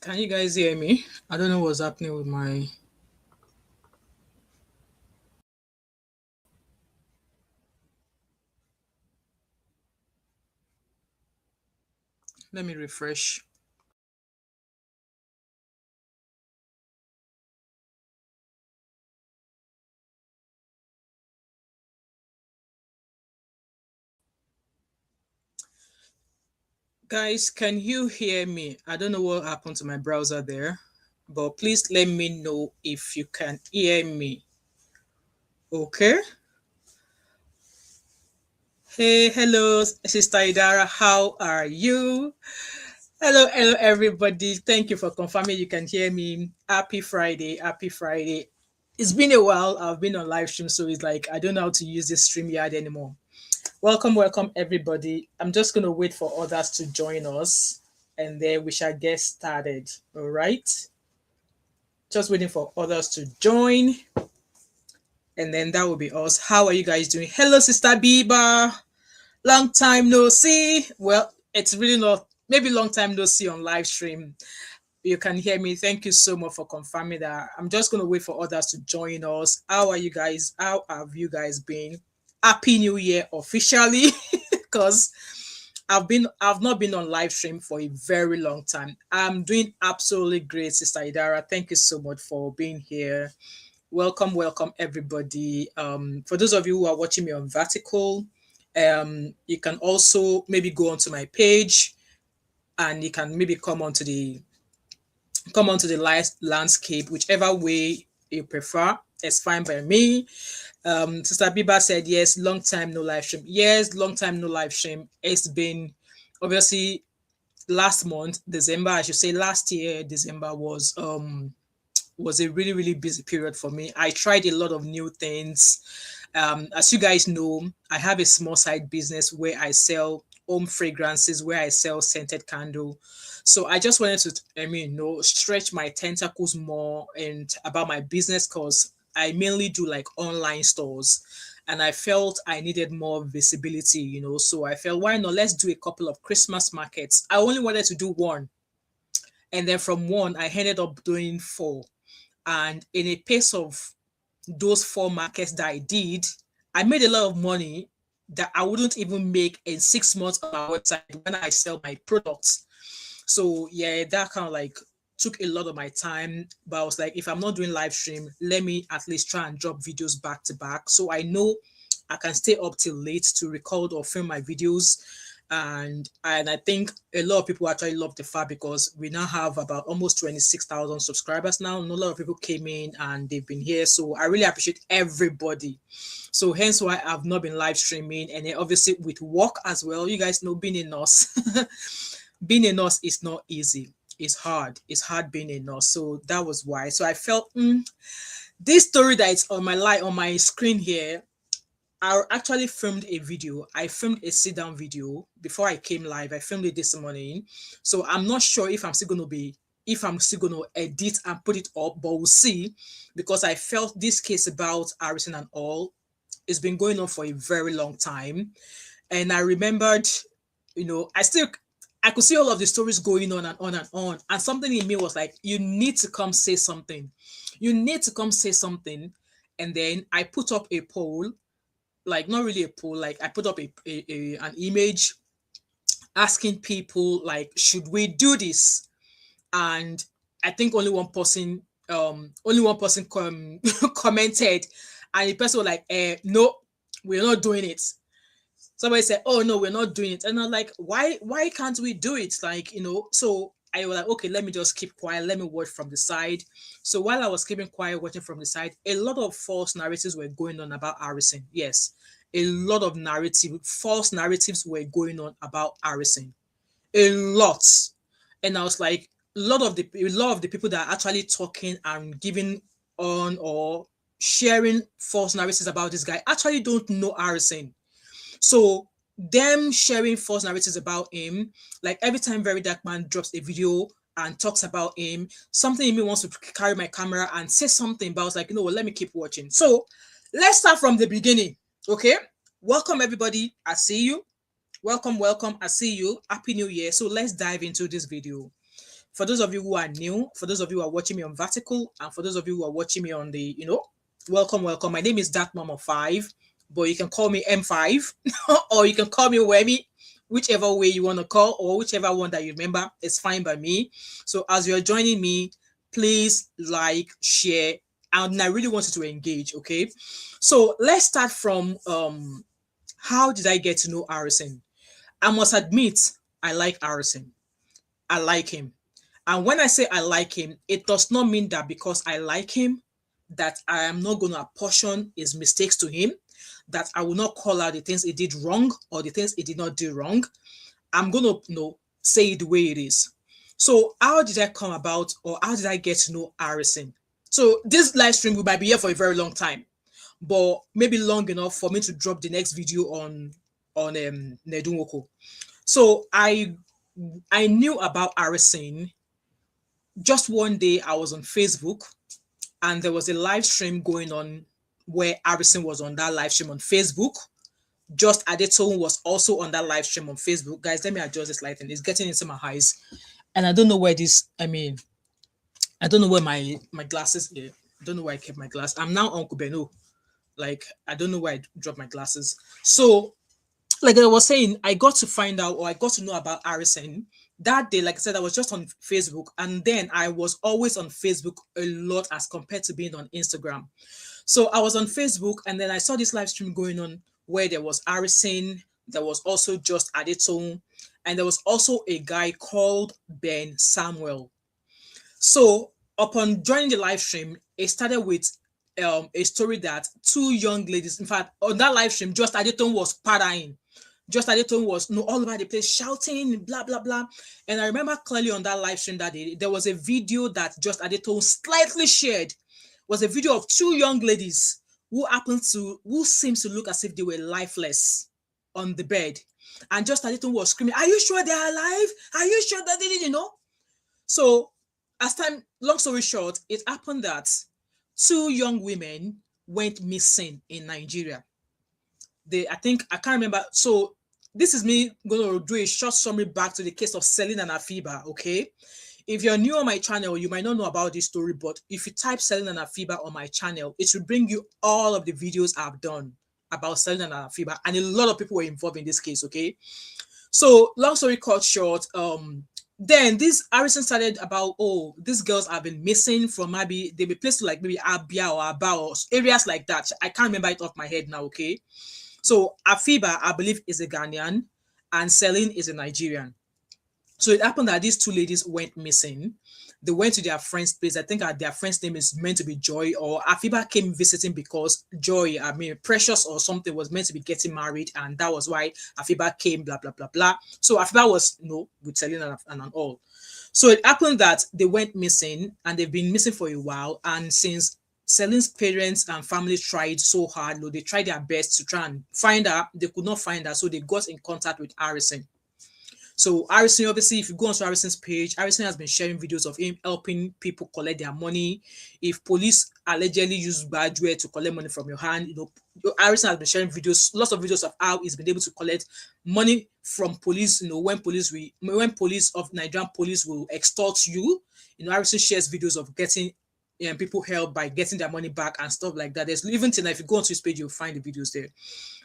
Can you guys hear me? I don't know what's happening with my. Let me refresh. Guys, can you hear me? I don't know what happened to my browser there, but please let me know if you can hear me. Okay. Hey, hello, Sister Idara. How are you? Hello, everybody. Thank you for confirming you can hear me. Happy Friday. Happy Friday. It's been a while. I've been on live stream, so it's like I don't know how to use this StreamYard anymore. Welcome, everybody. I'm just going to wait for others to join us and then we shall get started. All right. Just waiting for others to join and then that will be us. How are you guys doing? Hello, Sister Biba. Long time no see. Well, it's really not, maybe long time no see on live stream. You can hear me. Thank you so much for confirming that. I'm just going to wait for others to join us. How are you guys? How have you guys been? Happy New Year officially because I've not been on live stream for a very long time. I'm doing absolutely great, Sister Idara. Thank you so much for being here. Welcome, everybody. For those of you who are watching me on Vertical, you can also maybe go onto my page and you can maybe come onto the landscape, whichever way you prefer. It's fine by me. Sister Biba said, yes, long time no live stream. Yes, long time no live stream. It's been obviously last month, December, I should say last year, December was a really, really busy period for me. I tried a lot of new things. As you guys know, I have a small side business where I sell home fragrances, where I sell scented candle. So I just wanted to, stretch my tentacles more and about my business because I mainly do like online stores and I felt I needed more visibility, So I felt, why not? Let's do a couple of Christmas markets. I only wanted to do one. And then from one, I ended up doing four. And in a pace of those four markets that I did, I made a lot of money that I wouldn't even make in 6 months on my website when I sell my products. So yeah, that kind of like took a lot of my time. But I was like, if I'm not doing live stream, let me at least try and drop videos back to back. So I know I can stay up till late to record or film my videos. And I think a lot of people actually love the fact because we now have about almost 26,000 subscribers now. And a lot of people came in and they've been here. So I really appreciate everybody. So hence why I've not been live streaming. And then obviously with work as well, you guys know being a nurse. Being a nurse is not easy. It's hard. It's hard being a nurse. So that was why. So I felt this story that is on my screen here, I actually filmed a video. I filmed a sit down video before I came live. I filmed it this morning. So I'm not sure if I'm still going to edit and put it up, but we'll see because I felt this case about Harrison and all, it's been going on for a very long time. And I remembered, I could see all of the stories going on and on and on. And something in me was like, you need to come say something. You need to come say something. And then I put up a poll, like not really a poll, like I put up an image asking people like, should we do this? And I think only one person commented, and the person was like, no, we're not doing it. Somebody said, oh no, we're not doing it. And I'm like, why can't we do it? Like, so I was like, okay, let me just keep quiet, let me watch from the side. So while I was keeping quiet watching from the side, a lot of false narratives were going on about Harrison. Yes, a lot of false narratives were going on about Harrison. A lot. And I was like, a lot of the people that are actually talking and giving on or sharing false narratives about this guy actually don't know Harrison. So them sharing false narratives about him, like every time VeryDarkMan drops a video and talks about him, something in me wants to carry my camera and say something, but I was like, let me keep watching. So let's start from the beginning. Okay. Welcome everybody. I see you. Welcome. I see you. Happy New Year. So let's dive into this video. For those of you who are new, for those of you who are watching me on vertical, and for those of you who are watching me on the, welcome, welcome. My name is Dark Mama 5, but you can call me M5 or you can call me Wemi, whichever way you want to call, or whichever one that you remember is fine by me. So as you're joining me, please like, share, and I really want you to engage. Okay, so let's start from how did I get to know Harrison? I must admit, I like Harrison. I like him. And when I say I like him, it does not mean that because I like him, that I am not going to apportion his mistakes to him, that I will not call out the things he did wrong or the things he did not do wrong. I'm going to, say it the way it is. So how did I come about, or how did I get to know Harrison? So this live stream, we might be here for a very long time, but maybe long enough for me to drop the next video on Nedunwoko. So I knew about Harrison just one day. I was on Facebook and there was a live stream going on where Harrison was on that live stream on Facebook. Just Adetone was also on that live stream on Facebook. Guys, let me adjust this lighting. It's getting into my eyes. And I don't know where I don't know where my glasses are. I don't know where I kept my glass. I'm now Uncle Beno. Like, I don't know where I dropped my glasses. So, like I was saying, I got to find out, or I got to know about Harrison that day. Like I said, I was just on Facebook, and then I was always on Facebook a lot as compared to being on Instagram. So I was on Facebook, and then I saw this live stream going on where there was Harrison, there was also just Adetone, and there was also a guy called Ben Samuel. So upon joining the live stream, it started with a story that two young ladies, in fact, on that live stream, just Adetone was partying. Just Adetone was all over the place shouting, blah, blah, blah. And I remember clearly on that live stream that day, there was a video that just Adetone slightly shared. Was a video of two young ladies who seems to look as if they were lifeless on the bed. And just Adetone was screaming, "Are you sure they're alive? Are you sure that they didn't know?" So long story short, it happened that two young women went missing in Nigeria. I can't remember. So this is me going to do a short summary back to the case of Celine and Afiba, okay? If you're new on my channel, you might not know about this story, but if you type Celine and Afiba on my channel, it will bring you all of the videos I've done about Celine and Afiba, and a lot of people were involved in this case, okay? So long story cut short, then this Harrison started about, these girls have been missing from maybe they be placed to like maybe Abia or Aba or areas like that. I can't remember it off my head now, okay? So Afiba, I believe, is a Ghanaian and Celine is a Nigerian. So it happened that these two ladies went missing. They went to their friend's place. I think their friend's name is meant to be Joy, or Afiba came visiting because Joy, Precious or something was meant to be getting married, and that was why Afiba came, blah, blah, blah, blah. So Afiba was, with Celine and all. So it happened that they went missing, and they've been missing for a while, and since Celine's parents and family tried so hard, they tried their best to try and find her, they could not find her, so they got in contact with Harrison. So Harrison, obviously, if you go onto Harrison's page, Harrison has been sharing videos of him helping people collect their money. If police allegedly use bad way to collect money from your hand, Harrison has been sharing videos, lots of videos of how he's been able to collect money from police. When police of Nigerian police will extort you, Harrison shares videos of getting people help by getting their money back and stuff like that. There's even till if you go onto his page, you'll find the videos there.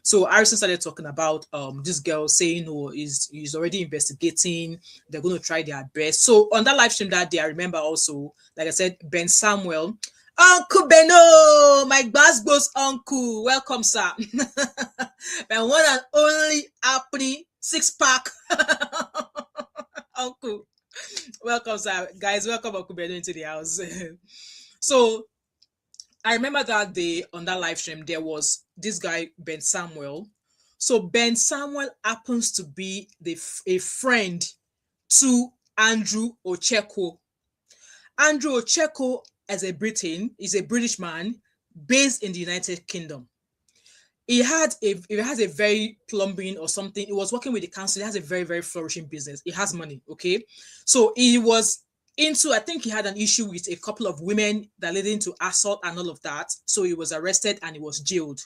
So Harrison started talking about this girl saying, he's already investigating. They're going to try their best. So on that live stream that day, I remember also, like I said, Ben Samuel, Uncle Beno, my Glasgow's uncle, welcome, sir. My one and only Apri 6-pack uncle, welcome, sir. Guys, welcome Uncle Beno into the house. So I remember that day on that live stream, there was this guy, Ben Samuel. So Ben Samuel happens to be a friend to Andrew Ocheko. Andrew Ocheko is a British man based in the United Kingdom. He has a very plumbing or something. He was working with the council. He has a very, very flourishing business. He has money, okay? So he was I think he had an issue with a couple of women that led into assault and all of that. So he was arrested and he was jailed.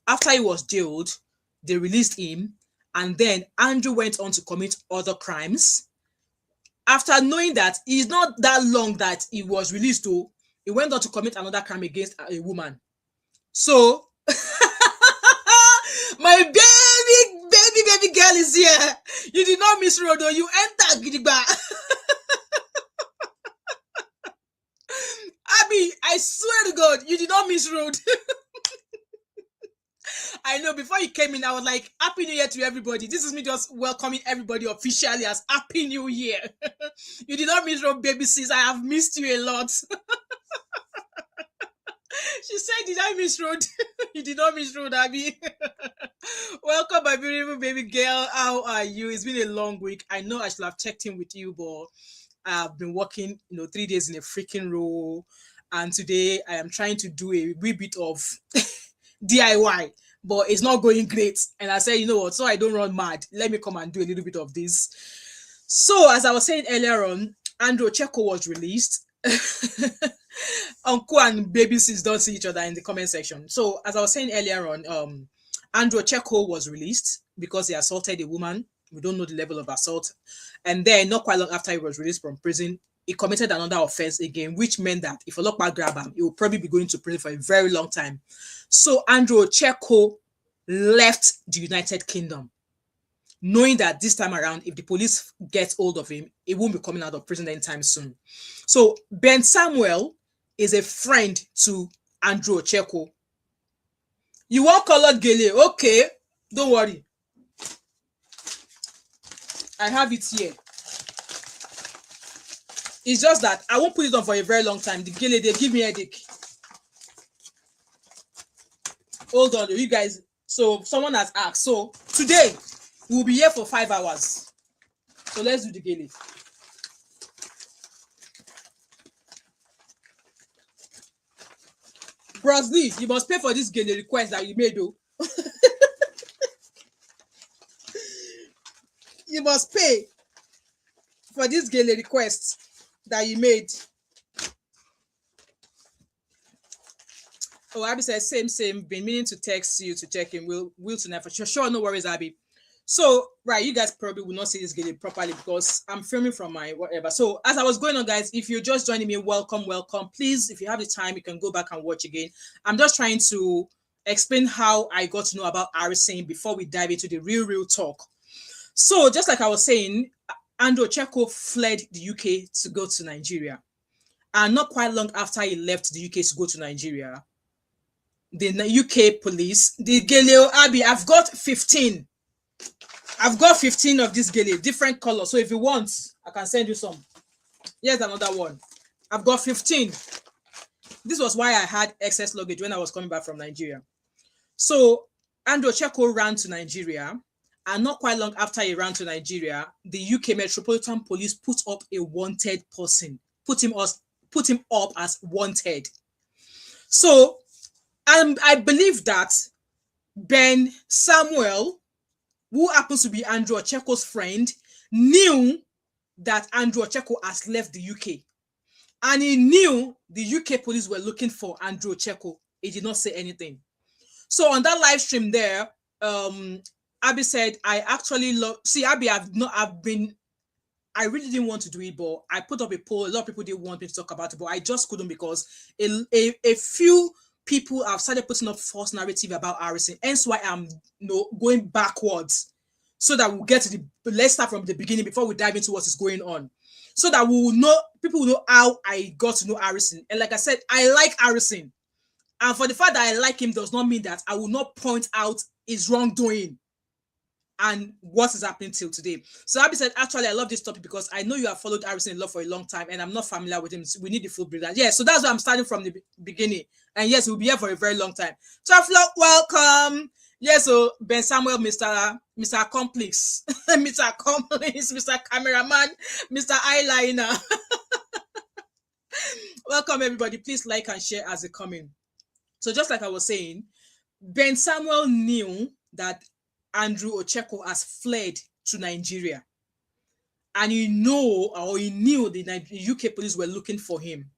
After he was jailed, they released him. And then Andrew went on to commit other crimes. After knowing that it's not that long that he was released to, he went on to commit another crime against a woman. So my baby girl is here. You did not miss road, though. You enter Gidigba. Abby, I swear to God, you did not miss road. I know, before you came in, I was like, Happy New Year to everybody. This is me just welcoming everybody officially as Happy New Year. You did not miss road, baby sis. I have missed you a lot. She said, did I miss road? You did not miss road, Abby. Welcome, my beautiful baby girl. How are you? It's been a long week. I know I should have checked in with you, but I've been working, 3 days in a freaking row. And today I am trying to do a wee bit of DIY, but it's not going great. And I said, you know what? So I don't run mad. Let me come and do a little bit of this. So as I was saying earlier on, Andrew Cheko was released. Uncle and baby sis don't see each other in the comment section. So as I was saying earlier on, Andrew Cheko was released because he assaulted a woman. We don't know the level of assault. And then not quite long after he was released from prison, he committed another offense again, which meant that if a lockman grab him, he will probably be going to prison for a very long time. So Andrew Cheko left the United Kingdom, knowing that this time around, if the police get hold of him, he won't be coming out of prison anytime soon. So Ben Samuel is a friend to Andrew Cheko. You want colored gele? Okay, don't worry. I have it here. It's just that I won't put it on for a very long time. The gele, they give me a headache. Hold on, you guys. So someone has asked. So today, we'll be here for 5 hours. So let's do the gele. Bros Lee, you must pay for this gele request that you made, though. You must pay for this gele request that you made. Oh, Abby says, same. Been meaning to text you to check in. Will tonight for sure. Sure, no worries, Abby. So, right, you guys probably will not see this gele properly because I'm filming from my whatever. So, as I was going on, guys, if you're just joining me, welcome. Please, if you have the time, you can go back and watch again. I'm just trying to explain how I got to know about Harrison before we dive into the real talk. So, just like I was saying, Andrew Cheko fled the UK to go to Nigeria. And not quite long after he left the UK to go to Nigeria, the UK police, the gele, Abby, I've got 15. I've got 15 of this gele, different colors. So if you want, I can send you some. Here's another one. I've got 15. This was why I had excess luggage when I was coming back from Nigeria. So Andrew Cheko ran to Nigeria. And not quite long after he ran to Nigeria, the UK Metropolitan Police put up a wanted person, put him up as wanted. So, I believe that Ben Samuel, who happens to be Andrew Cheko's friend, knew that Andrew Cheko has left the UK. And he knew the UK police were looking for Andrew Cheko. He did not say anything. So on that live stream there, Abby said, I actually love, see, Abby, I really didn't want to do it, but I put up a poll. A lot of people didn't want me to talk about it, but I just couldn't because a few people have started putting up false narrative about Harrison. Hence why I'm going backwards so that we'll get to let's start from the beginning before we dive into what is going on. So that we will know, people will know how I got to know Harrison. And like I said, I like Harrison. And for the fact that I like him does not mean that I will not point out his wrongdoing and what is happening till today. So Abby said, actually, I love this topic because I know you have followed Harrison in love for a long time and I'm not familiar with him. So we need the full breakdown. Yeah, so that's why I'm starting from the beginning. And yes, we'll be here for a very long time. Traflow, welcome. Yes, so Ben Samuel, Mr. Complex, Mr. Complex, Mr. Cameraman, Mr. Eyeliner. Welcome, everybody. Please like and share as they come in. So just like I was saying, Ben Samuel knew that Andrew Cheko has fled to Nigeria. And he knew the UK police were looking for him.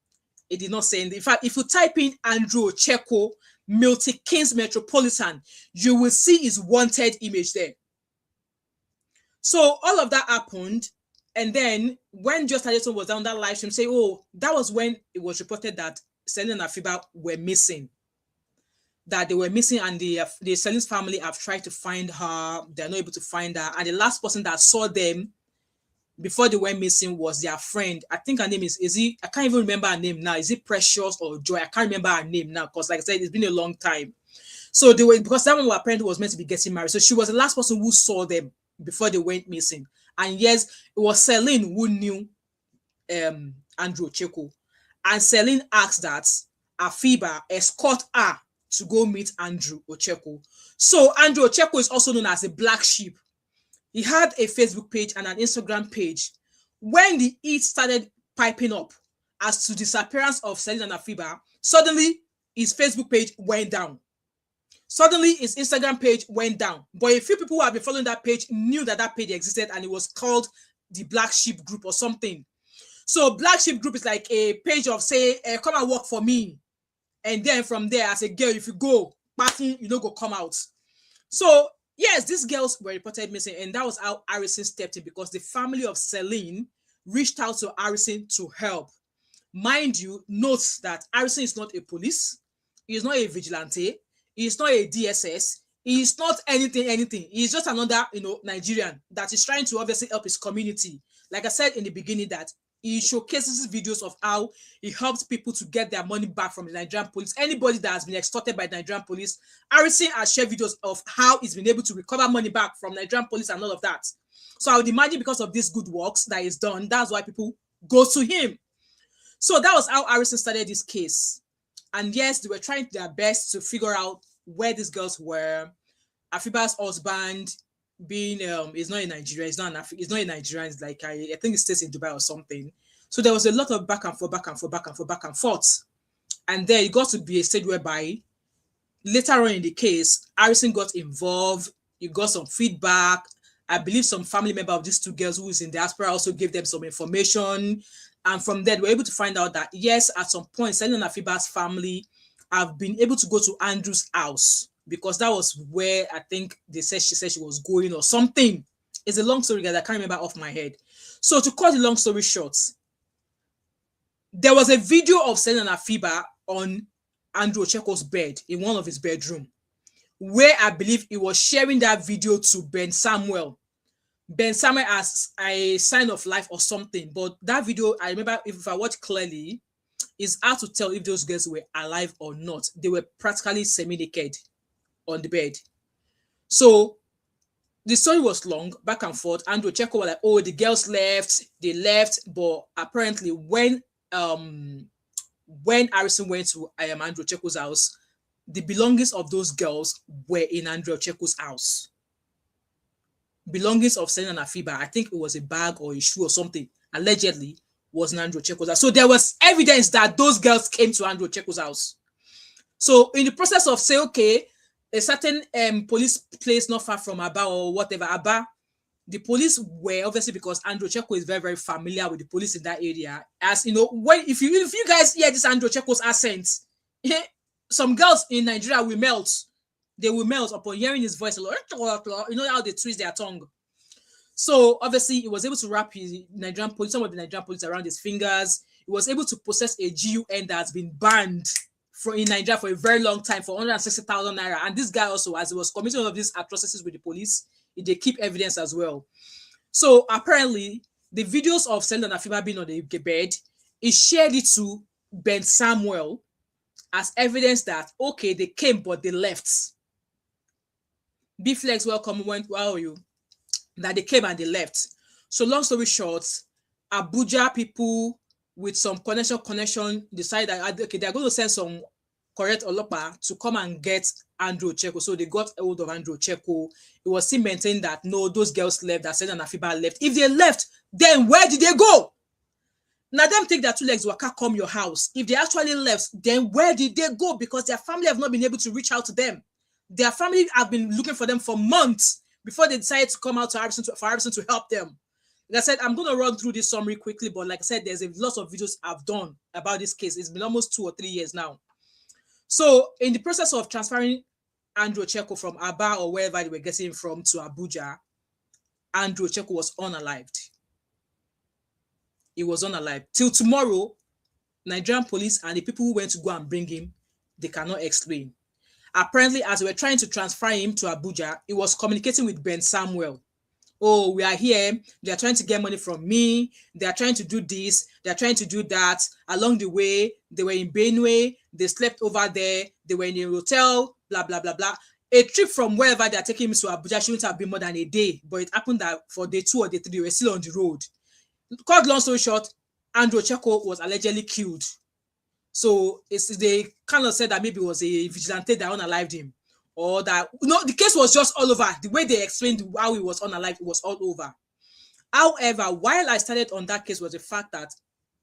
He did not say anything. In fact, if you type in Andrew Cheko, Milton Keynes Metropolitan, you will see his wanted image there. So all of that happened. And then when Just Harrison was on that live stream, say, oh, that was when it was reported that Celine and Afiba were missing. That they were missing, and the Celine's family have tried to find her. They're not able to find her. And the last person that saw them before they went missing was their friend. I think her name is he? I can't even remember her name now. Is it Precious or Joy? I can't remember her name now because, like I said, it's been a long time. So they were, because that one apparently was meant to be getting married. So she was the last person who saw them before they went missing. And yes, it was Celine who knew Andrew Ocheko. And Celine asked that Afiba escort her to go meet Andrew Ocheko. So Andrew Ocheko is also known as the Black Sheep. He had a Facebook page and an Instagram page. When the heat started piping up as to the disappearance of Celine and Afiba, suddenly his Facebook page went down. Suddenly his Instagram page went down. But a few people who have been following that page knew that that page existed, and it was called the Black Sheep Group or something. So Black Sheep Group is like a page of, say, come and work for me. And then from there, as a girl, if you go, party, you don't go come out. So yes, these girls were reported missing, and that was how Harrison stepped in, because the family of Celine reached out to Harrison to help. Mind you, note that Harrison is not a police, he is not a vigilante, he is not a DSS, he is not anything. He is just another, Nigerian that is trying to obviously help his community. Like I said in the beginning, that he showcases videos of how he helps people to get their money back from the Nigerian police. Anybody that has been extorted by the Nigerian police, Harrison has shared videos of how he's been able to recover money back from Nigerian police and all of that. So I would imagine because of these good works that he's done, that's why people go to him. So that was how Harrison started this case. And yes, they were trying their best to figure out where these girls were. Afiba's husband being is not in Nigeria, he's not in Nigeria, it's like I think it stays in Dubai or something. So there was a lot of back and forth. And then it got to be a stage whereby later on in the case, Harrison got involved, he got some feedback. I believe some family member of these two girls who is in diaspora also gave them some information. And from there, we were able to find out that yes, at some point, Celine and Afiba's family have been able to go to Andrew's house, because that was where I think she said she was going or something. It's a long story, guys. I can't remember off my head. So to cut the long story short, there was a video of Celine and Afiba on Andrew Ocheko's bed in one of his bedroom, where I believe he was sharing that video to Ben Samuel. Ben Samuel as a sign of life or something. But that video, I remember, if I watch clearly, is hard to tell if those girls were alive or not. They were practically semi-naked on the bed. So the story was long, back and forth. Andrew Ocheko was like, oh, the girls left, they left. But apparently when Harrison went to Andrew Ocheko's house, the belongings of those girls were in Andrew Ocheko's house. Belongings of Celine and Afiba, I think it was a bag or a shoe or something, allegedly, was in Andrew Ocheko's house. So there was evidence that those girls came to Andrew Ocheko's house. So in the process of say, okay, a certain police place not far from Aba or whatever, Aba, the police were obviously, because Andrew Ocheko is very, very familiar with the police in that area. As you know, if you guys hear this Andrew Ocheko's accent, some girls in Nigeria will melt. They will melt upon hearing his voice. You know how they twist their tongue. So obviously, he was able to wrap his Nigerian police, some of the Nigerian police around his fingers. He was able to possess a GUN that's been banned in Nigeria for a very long time for 160,000 naira. And this guy also, as he was committing all of these atrocities with the police, they keep evidence as well. So apparently, the videos of Celine and Afiba being on the bed, he shared it to Ben Samuel as evidence that, okay, they came, but they left. B-Flex, welcome. How are you? That they came and they left. So long story short, Abuja people with some connection decided that, okay, they're going to send some correct Olopa to come and get Andrew Ocheko. So they got hold of Andrew Ocheko. It was still maintained that no, those girls left, that Celine and Afiba left. If they left, then where did they go? Now them take their two legs, waka come your house. If they actually left, then where did they go? Because their family have not been able to reach out to them. Their family have been looking for them for months before they decided to come out to Harrison for Harrison to help them. Like I said, I'm going to run through this summary quickly, but like I said, there's a lot of videos I've done about this case. It's been almost 2 or 3 years now. So in the process of transferring Andrew Ocheko from Aba or wherever they were getting him from to Abuja, Andrew Ocheko was unalived. he was unalive. Till tomorrow, Nigerian police and the people who went to go and bring him, they cannot explain. Apparently, as they were trying to transfer him to Abuja, he was communicating with Ben Samuel. Oh, we are here. They are trying to get money from me. They are trying to do this. They are trying to do that. Along the way, they were in Benue. They slept over there. They were in a hotel, blah, blah, blah, blah. A trip from wherever they are taking him to Abuja shouldn't have been more than a day. But it happened that for day 2 or day 3, they were still on the road. Cut long story short, Andrew Ocheckwo was allegedly killed. So they kind of said that maybe it was a vigilante that unalived him. Or that, the case was just all over. The way they explained how he was unalived, it was all over. However, while I started on that case was the fact that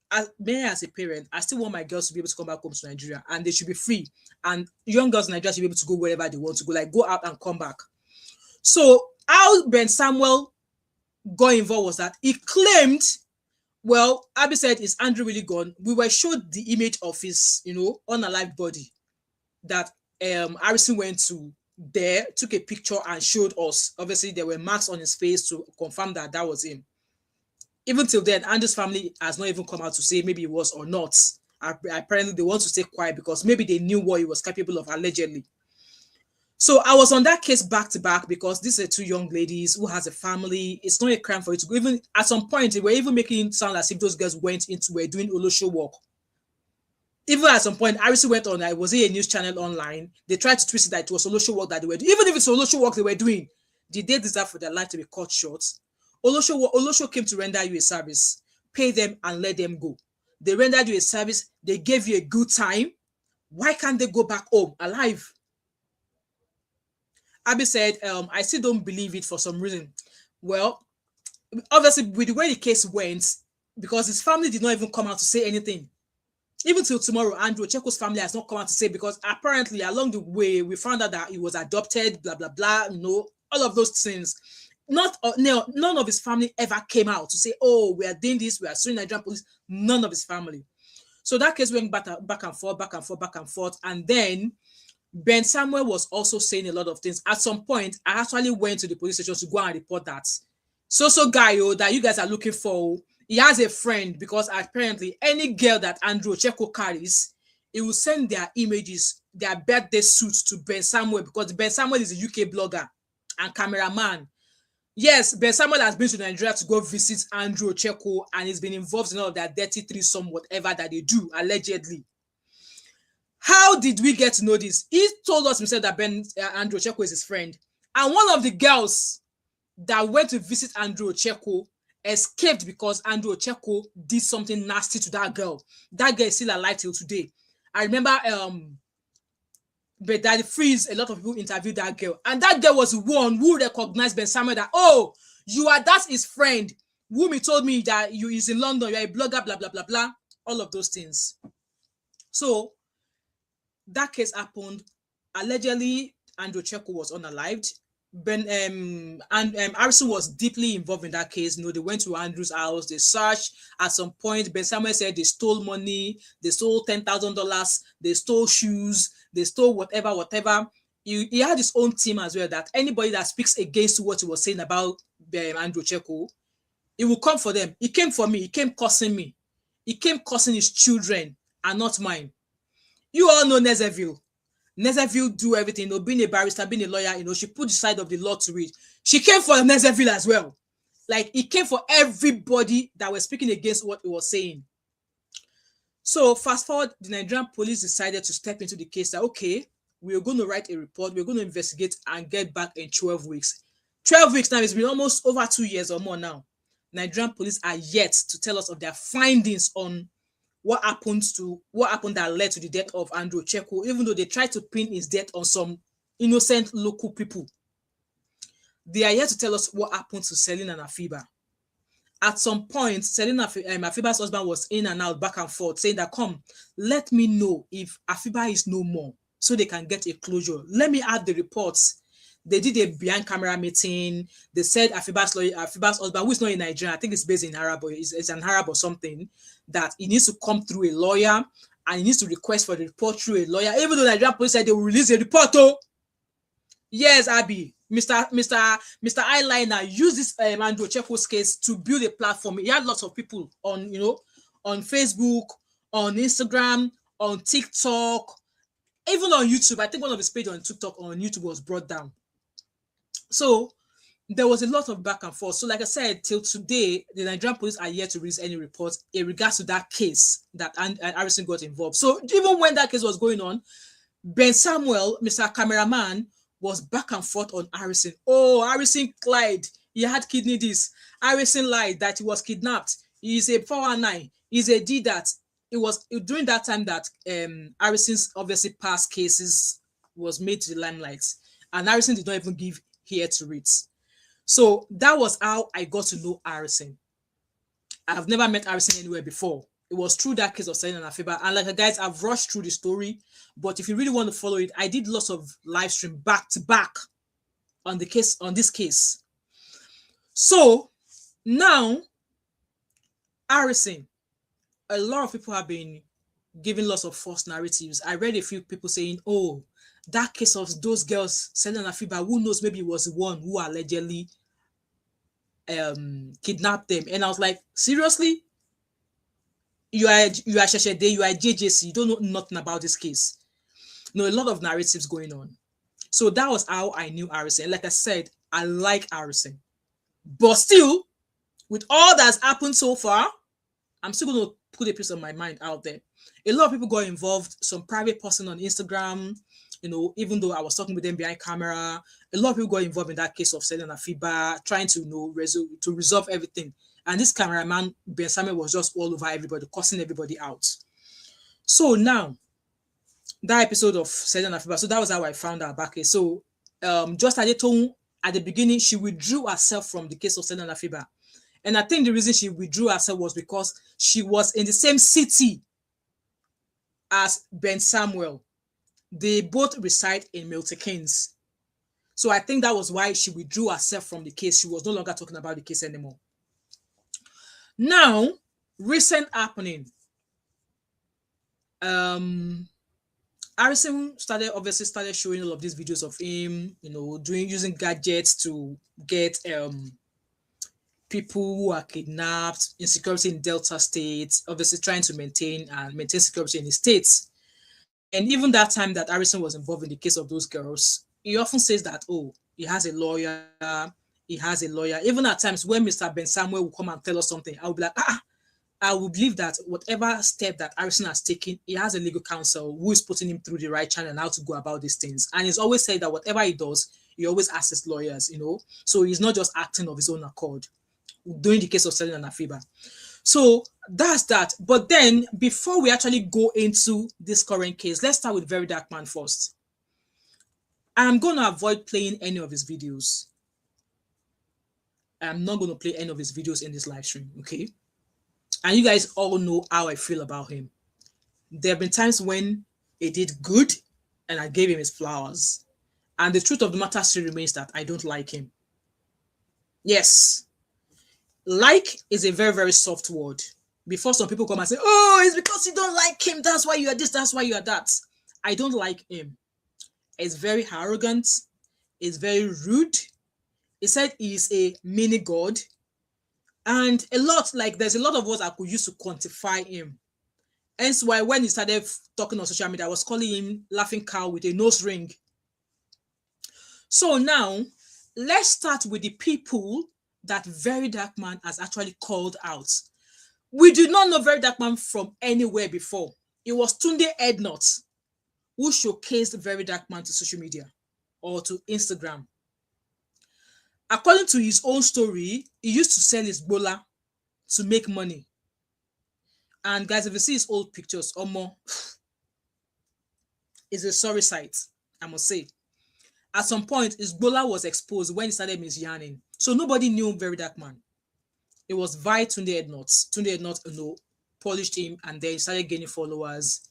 as a parent, I still want my girls to be able to come back home to Nigeria, and they should be free. And young girls in Nigeria should be able to go wherever they want to go, like go out and come back. So how Ben Samuel got involved was that he claimed, well, Abby said, is Andrew really gone? We were showed the image of his, unalived body that Harrison went to there, took a picture and showed us. Obviously, there were marks on his face to confirm that that was him. Even till then, Andrew's family has not even come out to say maybe it was or not. Apparently, they want to stay quiet because maybe they knew what he was capable of, allegedly. So I was on that case back to back because these are two young ladies who has a family. It's not a crime for you to go. Even at some point, they were even making it sound as if those girls were doing Olosho work. Even at some point, Harrison went on, was a news channel online. They tried to twist it that it was Olosho work that they were doing. Even if it's Olosho work they were doing, did they deserve for their life to be cut short? Olosho came to render you a service. Pay them and let them go. They rendered you a service. They gave you a good time. Why can't they go back home alive? Abby said, I still don't believe it for some reason. Well, obviously, with the way the case went, because his family did not even come out to say anything. Even till tomorrow, Andrew Ocheckwo's family has not come out to say, because apparently along the way, we found out that he was adopted, blah, blah, blah, all of those things. None of his family ever came out to say, oh, we are doing this, we are suing Nigerian police. None of his family. So that case went back and forth. And then Ben Samuel was also saying a lot of things. At some point, I actually went to the police station to go and report that. So guy that you guys are looking for, he has a friend, because apparently any girl that Andrew Ocheckwo carries, he will send their images, their birthday suits to Ben Samuel, because Ben Samuel is a UK blogger and cameraman. Yes, Ben Samuel has been to Nigeria to go visit Andrew Ocheckwo, and he's been involved in all of their dirty threesome, whatever that they do, allegedly. How did we get to know this? He told us himself that Andrew Ocheckwo is his friend. And one of the girls that went to visit Andrew Ocheckwo escaped because Andrew Ocheckwo did something nasty to that girl. That girl is still alive till today. I remember but that freeze, a lot of people interviewed that girl. And that girl was one who recognized Ben Samuel that, oh, that's his friend. Wumi told me that he's in London, you're a blogger, blah, blah, blah, blah. All of those things. So that case happened. Allegedly, Andrew Ocheckwo was unalived. Harrison was deeply involved in that case. They went to Andrew's house, they searched. At some point, Ben Samuel said they stole money, they stole $10,000, they stole shoes, they stole whatever. He had his own team as well, that anybody that speaks against what he was saying about Andrew Ocheckwo, he will come for them. He came for me, he came cursing me. He came cursing his children and not mine. You all know Nezeville. Nezeville do everything, being a barrister, being a lawyer, she put the side of the law to it. She came for Nezeville as well. Like, he came for everybody that was speaking against what he was saying. So, fast forward, the Nigerian police decided to step into the case that, okay, we're going to write a report, we're going to investigate and get back in 12 weeks. 12 weeks now, it's been almost over 2 years or more now. Nigerian police are yet to tell us of their findings on what happened that led to the death of Andrew Ocheckwo, even though they tried to pin his death on some innocent local people. They are here to tell us what happened to Selina and Afiba. At some point, Selina Afiba's husband was in and out, back and forth, saying that, come, let me know if Afiba is no more, so they can get a closure. Let me add the reports. They did a behind camera meeting. They said Afiba's husband, who is not in Nigeria, I think it's based in Arab, it's an Arab or something, that he needs to come through a lawyer and he needs to request for the report through a lawyer, even though Nigerian police said they will release a report. Oh, yes, Abby, Mr. Eyeliner used this Andrew Checo's case to build a platform. He had lots of people on, on Facebook, on Instagram, on TikTok, even on YouTube. I think one of his pages on TikTok on YouTube was brought down. So there was a lot of back and forth. So, like I said, till today, the Nigerian police are yet to release any reports in regards to that case that Harrison got involved. So even when that case was going on, Ben Samuel, Mr. Cameraman, was back and forth on Harrison. Oh, Harrison lied. He had kidney this. Harrison lied that he was kidnapped. He's a 419. He's a D that. It was during that time that Harrison's obviously past cases was made to the limelight. And Harrison did not even give ear to it. So that was how I got to know Harrison. I've never met Harrison anywhere before. It was through that case of Selena Nafiba. And like guys, I've rushed through the story. But if you really want to follow it, I did lots of live stream back to back on this case. So now, Harrison, a lot of people have been giving lots of false narratives. I read a few people saying, oh, that case of those girls, Selena Nafiba, who knows, maybe it was the one who allegedly kidnapped them. And I was like, seriously? You are Sheshede, you are JJC, you don't know nothing about this case. No, a lot of narratives going on. So that was how I knew Harrison. Like I said, I like Harrison. But still, with all that's happened so far, I'm still going to put a piece of my mind out there. A lot of people got involved, some private person on Instagram, even though I was talking with them behind camera, a lot of people got involved in that case of Selena Nafiba, trying to, resolve everything. And this cameraman, Ben Samuel, was just all over everybody, cussing everybody out. So now, that episode of Selena Nafiba, so that was how I found her back. So just as I told at the beginning, she withdrew herself from the case of Selena Nafiba. And I think the reason she withdrew herself was because she was in the same city as Ben Samuel. They both reside in Milton Keynes. So I think that was why she withdrew herself from the case. She was no longer talking about the case anymore. Now, recent happening. Harrison obviously started showing all of these videos of him, using gadgets to get people who are kidnapped, insecurity in Delta State, obviously trying to maintain security in the states. And even that time that Harrison was involved in the case of those girls, he often says that, oh, he has a lawyer. Even at times when Mr. Ben Samuel will come and tell us something, I will be like, I will believe that whatever step that Harrison has taken, he has a legal counsel who is putting him through the right channel and how to go about these things. And he's always said that whatever he does, he always asks his lawyers, So he's not just acting of his own accord, during the case of Selena Nafiba. So that's that. But then, before we actually go into this current case, let's start with VeryDarkMan first. I'm going to avoid playing any of his videos. I'm not going to play any of his videos in this live stream, okay? And you guys all know how I feel about him. There have been times when he did good and I gave him his flowers. And the truth of the matter still remains that I don't like him. Yes. Like is a very, very soft word. Before some people come and say, oh, it's because you don't like him. That's why you are this. That's why you are that. I don't like him. He's very arrogant. He's very rude. He said he's a mini god. And there's a lot of words I could use to quantify him. Hence why when he started talking on social media, I was calling him laughing cow with a nose ring. So now, let's start with the people that VeryDarkMan has actually called out. We did not know VeryDarkMan from anywhere before. It was Tunde Ednut who showcased VeryDarkMan to social media or to Instagram. According to his own story, he used to sell his bola to make money. And guys, if you see his old pictures, it's a sorry sight, I must say. At some point, his bola was exposed when he started misyanning. So nobody knew VeryDarkMan. It was via Tunde Ednut. Tunde Ednut, polished him, and then he started gaining followers.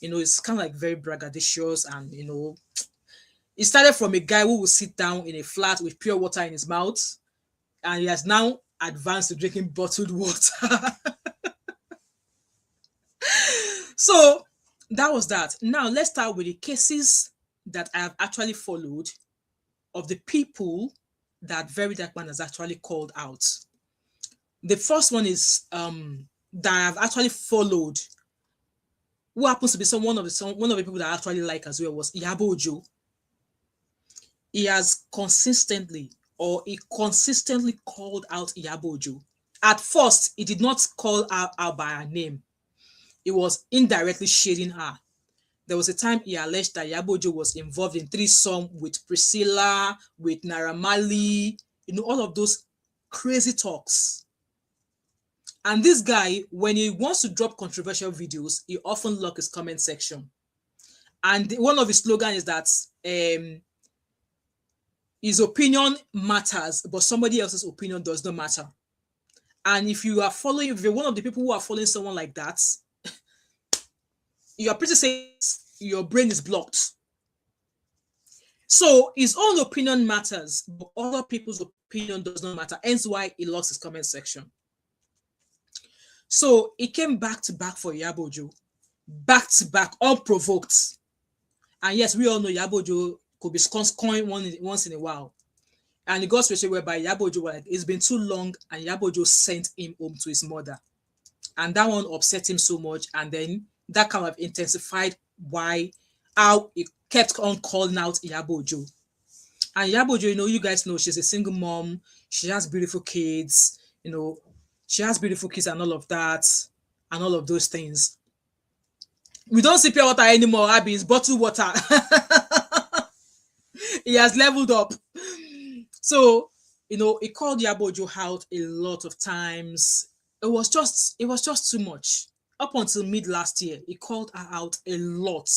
It's kind of like very braggadocious, and he started from a guy who would sit down in a flat with pure water in his mouth, and he has now advanced to drinking bottled water. So that was that. Now let's start with the cases that I have actually followed of the people that VeryDarkMan has actually called out. The first one is that I've actually followed, who happens to be one of the people that I actually like as well, was Iyabo Ojo. He consistently called out Iyabo Ojo. At first, he did not call her out by her name. He was indirectly shading her. There was a time he alleged that Iyabo Ojo was involved in threesome with Priscilla, with Naira Marley, all of those crazy talks. And this guy, when he wants to drop controversial videos, he often locks his comment section. And one of his slogans is that his opinion matters, but somebody else's opinion does not matter. And if you're one of the people who are following someone like that, you're pretty safe your brain is blocked. So his own opinion matters, but other people's opinion does not matter. Hence why he lost his comment section. So he came back to back for Iyabo Ojo, back to back, unprovoked. And yes, we all know Iyabo Ojo could be scoring once in a while. And it got to a situation whereby Iyabo Ojo was like, it's been too long, and Iyabo Ojo sent him home to his mother. And that one upset him so much. And then that kind of intensified how he kept on calling out Iyabo Ojo. And Iyabo Ojo, you guys know she's a single mom. She has beautiful kids, she has beautiful kids and all of that, and all of those things. We don't see pure water anymore, Abby. It's bottled water. He has leveled up. So, he called Iyabo Ojo out a lot of times. It was just too much. Up until mid last year, he called her out a lot.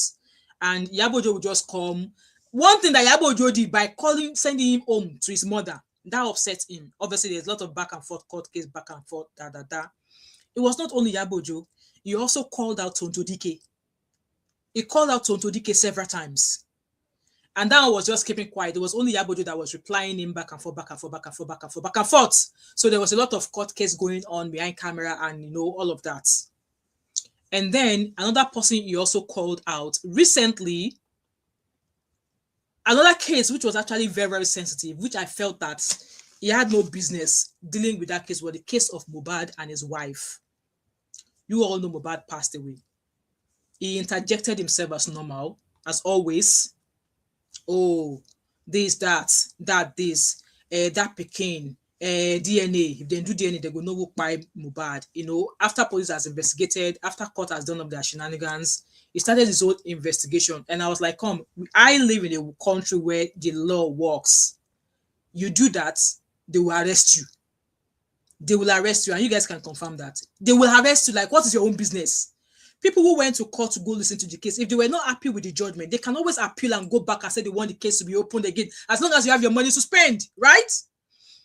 And Iyabo Ojo would just come. One thing that Iyabo Ojo did by sending him home to his mother, that upset him. Obviously, there's a lot of back and forth, court case, back and forth, It was not only Iyabo Ojo. He also called out Tonto Dike. He called out Tonto Dike several times. And that was just keeping quiet. It was only Iyabo Ojo that was replying him back and forth, back and forth, back and forth, back and forth, back and forth. So there was a lot of court case going on behind camera and, all of that. And then another person he also called out recently, another case which was actually very, very sensitive, which I felt that he had no business dealing with that case, was the case of Mohbad and his wife. You all know Mohbad passed away. He interjected himself as normal, as always. Oh, this, that Pekin, DNA. If they do DNA, they go no work by Mohbad. After police has investigated, after court has done up their shenanigans, he started his own investigation. And I was like, come, I live in a country where the law works. You do that, they will arrest you. They will arrest you, and you guys can confirm that. They will arrest you. Like, what is your own business? People who went to court to go listen to the case, if they were not happy with the judgment, they can always appeal and go back and say they want the case to be opened again, as long as you have your money to spend, right?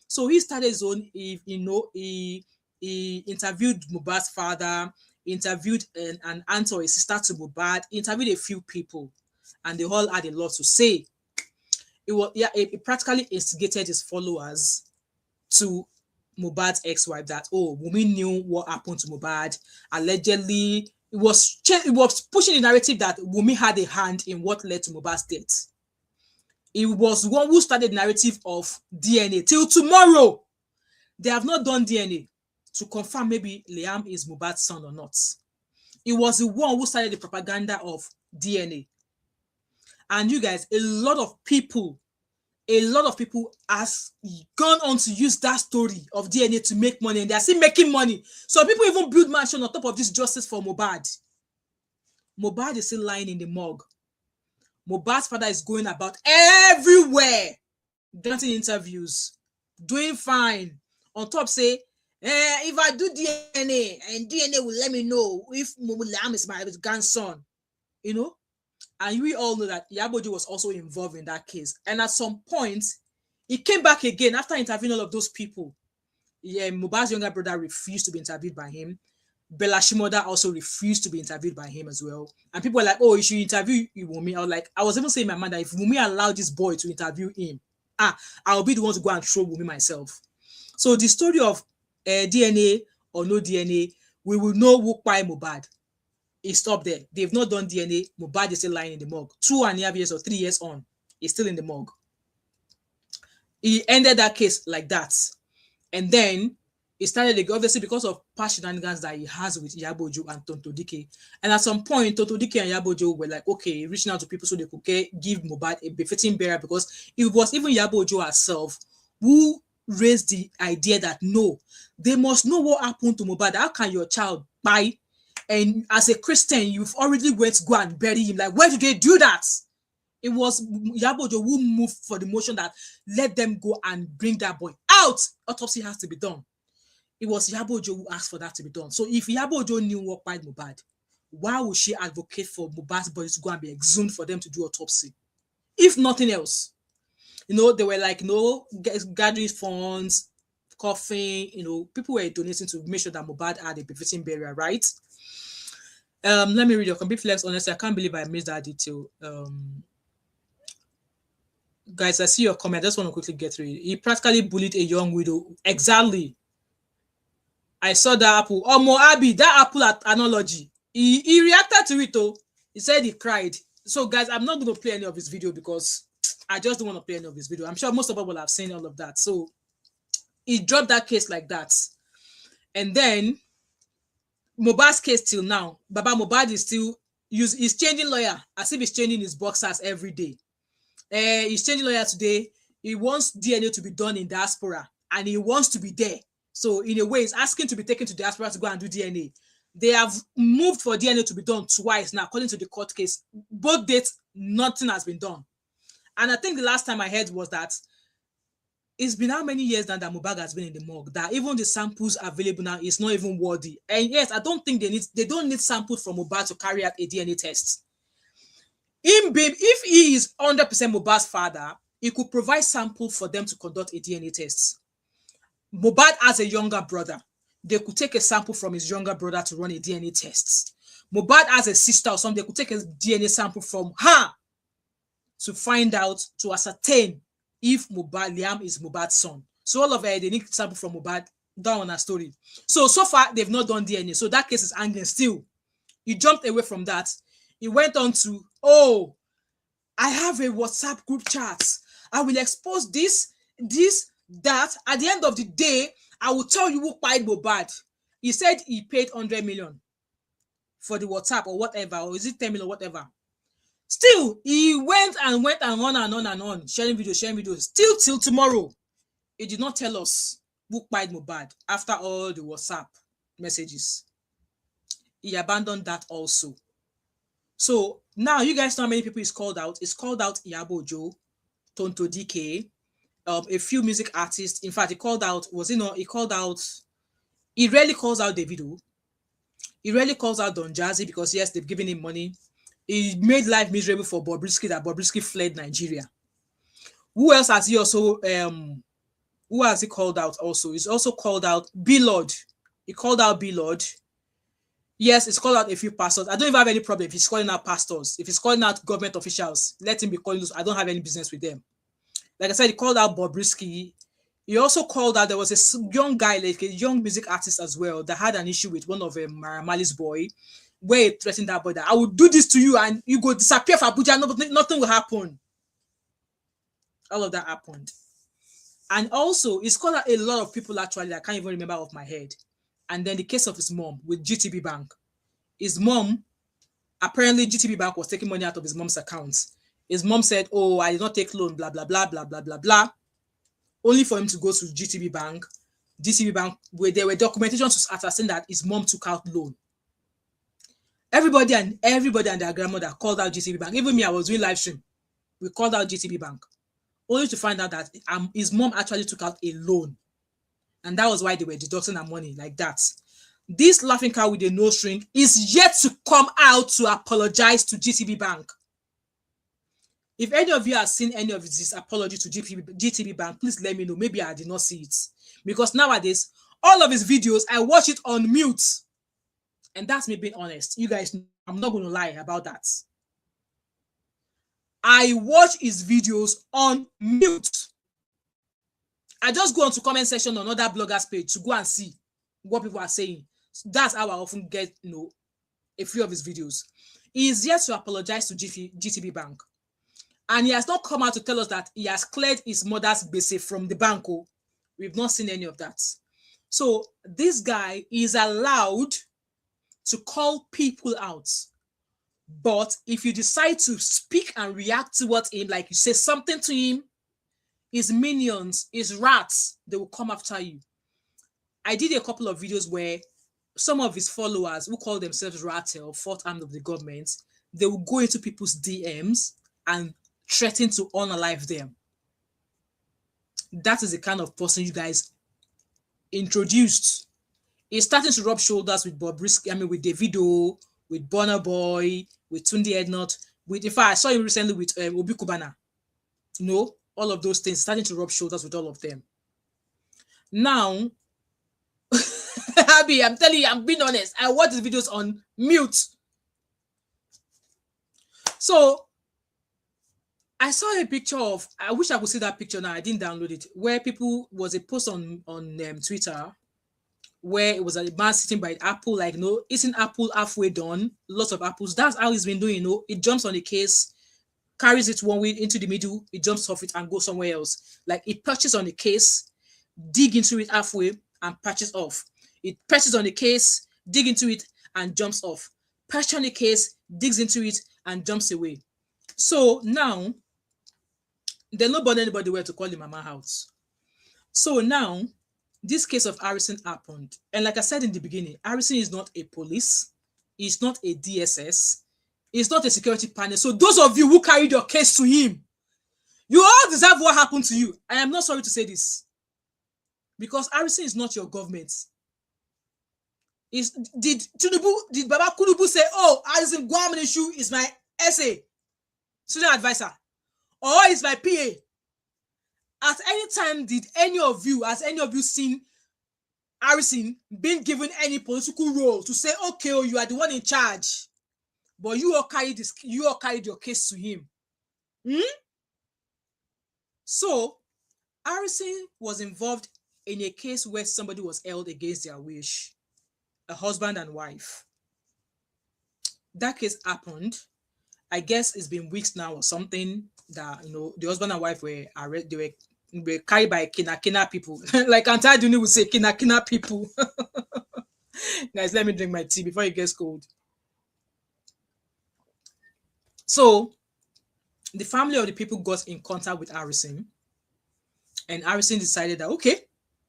So he started his own, he interviewed Mohbad's father, interviewed an aunt or a sister to Mohbad, interviewed a few people, and they all had a lot to say. He practically instigated his followers to Mohbad's ex-wife that, Wunmi knew what happened to Mohbad. Allegedly, it was pushing the narrative that Wunmi had a hand in what led to Mohbad's death. He was the one who started the narrative of DNA. Till tomorrow, they have not done DNA to confirm maybe Liam is Mohbad's son or not. He was the one who started the propaganda of DNA. And you guys, a lot of people has gone on to use that story of DNA to make money, and they are still making money. So people even build mansion on top of this justice for Mohbad. Mohbad is still lying in the morgue. Mohbad's father is going about everywhere, granting interviews, doing fine. On top say, if I do DNA, and DNA will let me know if Liam is my grandson, And we all know that Iyabo Ojo was also involved in that case. And at some point, he came back again after interviewing all of those people. Mohbad's younger brother refused to be interviewed by him. Bella Shimoda also refused to be interviewed by him as well. And people were like, you should interview Wunmi. I was even saying in my mind that if Wunmi allowed this boy to interview him, I'll be the one to go and throw Wunmi myself. So the story of DNA or no DNA, we will know who by Mohbad. He stopped there. They've not done DNA. Mohbad is still lying in the morgue. 2.5 years or 3 years on, he's still in the morgue. He ended that case like that. And then he started, like, obviously because of past shenanigans that he has with Yabojo and Tonto Dike. And at some point, Tonto Dike and Yabojo were like, okay, reaching out to people so they could give Mohbad a befitting burial, because it was even Yabojo herself who raised the idea that no, they must know what happened to Mohbad. How can your child die? And as a Christian, you've already went to go and bury him. Like, where did they do that? It was Yabojo who moved for the motion that let them go and bring that boy out. Autopsy has to be done. It was Yabojo who asked for that to be done. So if Yabojo knew what killed Mohbad, why would she advocate for Mohbad's body to go and be exhumed for them to do autopsy? If nothing else, they were like, gathering funds, coughing, people were donating to make sure that Mohbad had a befitting burial, right? Let me read your complete flex. Honestly, I can't believe I missed that detail. Guys, I see your comment. I just want to quickly get through it. He practically bullied a young widow. Exactly. I saw that apple. Oh, Moabi, that apple analogy. He reacted to it, though. He said he cried. So, guys, I'm not going to play any of his video because I just don't want to play any of his video. I'm sure most of us will have seen all of that. So, he dropped that case like that. And then, Mohbad's case till now, Baba Mohbad is still, he's changing lawyer as if he's changing his boxers every day. He's changing lawyer today. He wants DNA to be done in diaspora and he wants to be there. So in a way, he's asking to be taken to diaspora to go and do DNA. They have moved for DNA to be done twice now, according to the court case. Both dates, nothing has been done. And I think the last time I heard was that it's been how many years now that Mohbad has been in the morgue that even the samples available now is not even worthy. And yes, I don't think they don't need samples from Mohbad to carry out a DNA test. If he is 100% Mohbad's father, he could provide sample for them to conduct a DNA test. Mohbad has a younger brother. They could take a sample from his younger brother to run a DNA test. Mohbad has a sister or something. They could take a DNA sample from her to find out, to ascertain if Liam is Mohbad's son. So all of it, they need sample from Mohbad down on her story. So far, they've not done DNA. So that case is hanging still. He jumped away from that. He went on to, I have a WhatsApp group chat. I will expose this, that. At the end of the day, I will tell you who paid Mohbad. He said he paid 100 million for the WhatsApp or whatever, or is it 10 million or whatever. Still, he went and on and on and on, sharing videos. Still till tomorrow, he did not tell us who paid Mohbad after all the WhatsApp messages. He abandoned that also. So now you guys know how many people he's called out. He's called out Yabojo, Tonto Dike, a few music artists. In fact, he called out, he rarely calls out Davido. He rarely calls out Don Jazzy because yes, they've given him money. He made life miserable for Bobrisky, that Bobrisky fled Nigeria. Who else has he also, who has he called out also? He's also called out B-Lord. He called out B-Lord. Yes, he's called out a few pastors. I don't even have any problem if he's calling out pastors. If he's calling out government officials, let him be calling those. I don't have any business with them. Like I said, he called out Bobrisky. He also called out, there was a young guy, like a young music artist as well, that had an issue with one of Maramali's boy, where he threatened that boy that I will do this to you and you go disappear for Abuja, nothing will happen. All of that happened. And also, he's called out a lot of people actually, I can't even remember off my head. And then the case of his mom with GTB Bank. His mom, apparently GTB Bank was taking money out of his mom's account. His mom said, oh, I did not take loan, blah, blah, blah, blah, blah, blah, blah. Only for him to go to GTB Bank. GTB Bank, where there were documentations attesting that his mom took out loan. Everybody and their grandmother called out GTB Bank. Even me, I was doing live stream. We called out GTB Bank. Only to find out that his mom actually took out a loan. And that was why they were deducting her money like that. This laughing cow with a nose ring is yet to come out to apologize to GTB Bank. If any of you have seen any of this apology to GTB Bank, please let me know. Maybe I did not see it. Because nowadays, all of his videos, I watch it on mute. And that's me being honest. You guys know, I'm not going to lie about that. I watch his videos on mute. I just go on to comment section on other bloggers' page to go and see what people are saying. So that's how I often get, a few of his videos. He is yet to apologize to GTB Bank. And he has not come out to tell us that he has cleared his mother's basic from the bank. Oh. We've not seen any of that. So this guy is allowed to call people out. But if you decide to speak and react to what him, like you say something to him, his minions, his rats, they will come after you. I did a couple of videos where some of his followers who call themselves Rattel, fourth arm of the government, they will go into people's DMs and threaten to unalive them. That is the kind of person you guys introduced. He's starting to rub shoulders with Bobrisky, with Davido, with Burna Boy, with Tunde Ednut, with, in fact, I saw him recently with Obi Kubana. All of those things, starting to rub shoulders with all of them. Now, Abby, I'm telling you, I'm being honest. I watch the videos on mute. So, I saw a picture of, I wish I could see that picture now, I didn't download it, where was a post on Twitter, where it was a man sitting by an apple, like, eating apple halfway done, lots of apples. That's how he's been doing, It jumps on the case, carries it one way into the middle, it jumps off it and goes somewhere else. Like, it perches on the case, dig into it halfway, and patches off. It perches on the case, dig into it, and jumps off. Perches on the case, digs into it, and jumps away. So now, there's nobody anybody where to call him mama house. So now, this case of Harrison happened. And like I said in the beginning, Harrison is not a police. He's not a DSS. He's not a security panel. So those of you who carried your case to him, you all deserve what happened to you. I am not sorry to say this. Because Harrison is not your government. Did Baba Kunubu say, oh, Harrison Gwamnishu is my SA, student advisor, or is my PA? At any time, has any of you seen Harrison being given any political role to say, okay, oh, you are the one in charge, but you all carried your case to him? So Harrison was involved in a case where somebody was held against their wish, a husband and wife. That case happened. I guess it's been weeks now or something that, the husband and wife were carried by Kina people. Like Antaduni would say, Kina people. Guys, let me drink my tea before it gets cold. So, the family of the people got in contact with Harrison, and Harrison decided that, okay,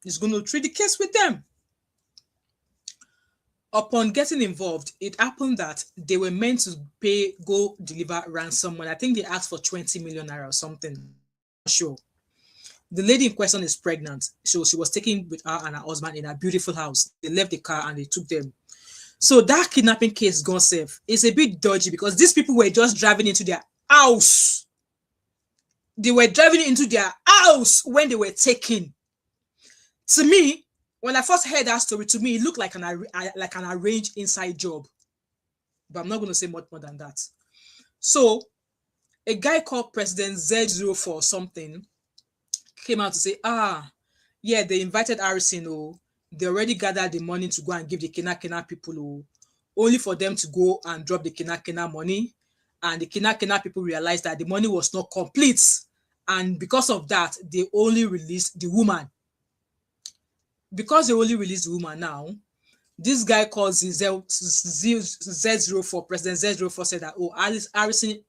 he's going to treat the case with them. Upon getting involved, it happened that they were meant to go deliver ransom money. I think they asked for 20 million naira or something. Not sure. The lady in question is pregnant. So she was taken with her and her husband in a beautiful house. They left the car and they took them. So that kidnapping case gone safe. It's a bit dodgy because these people were just driving into their house. They were driving into their house when they were taken. To me, when I first heard that story, to me, it looked like an arranged inside job. But I'm not going to say much more than that. So, a guy called President Z04 something came out to say, yeah, they invited Harrison. Oh, they already gathered the money to go and give the Kina people, only for them to go and drop the Kina money. And the Kina people realized that the money was not complete. And because of that, they only released the woman. Because they only released the woman now, this guy called Z04, President Z04 said that, oh, Harrison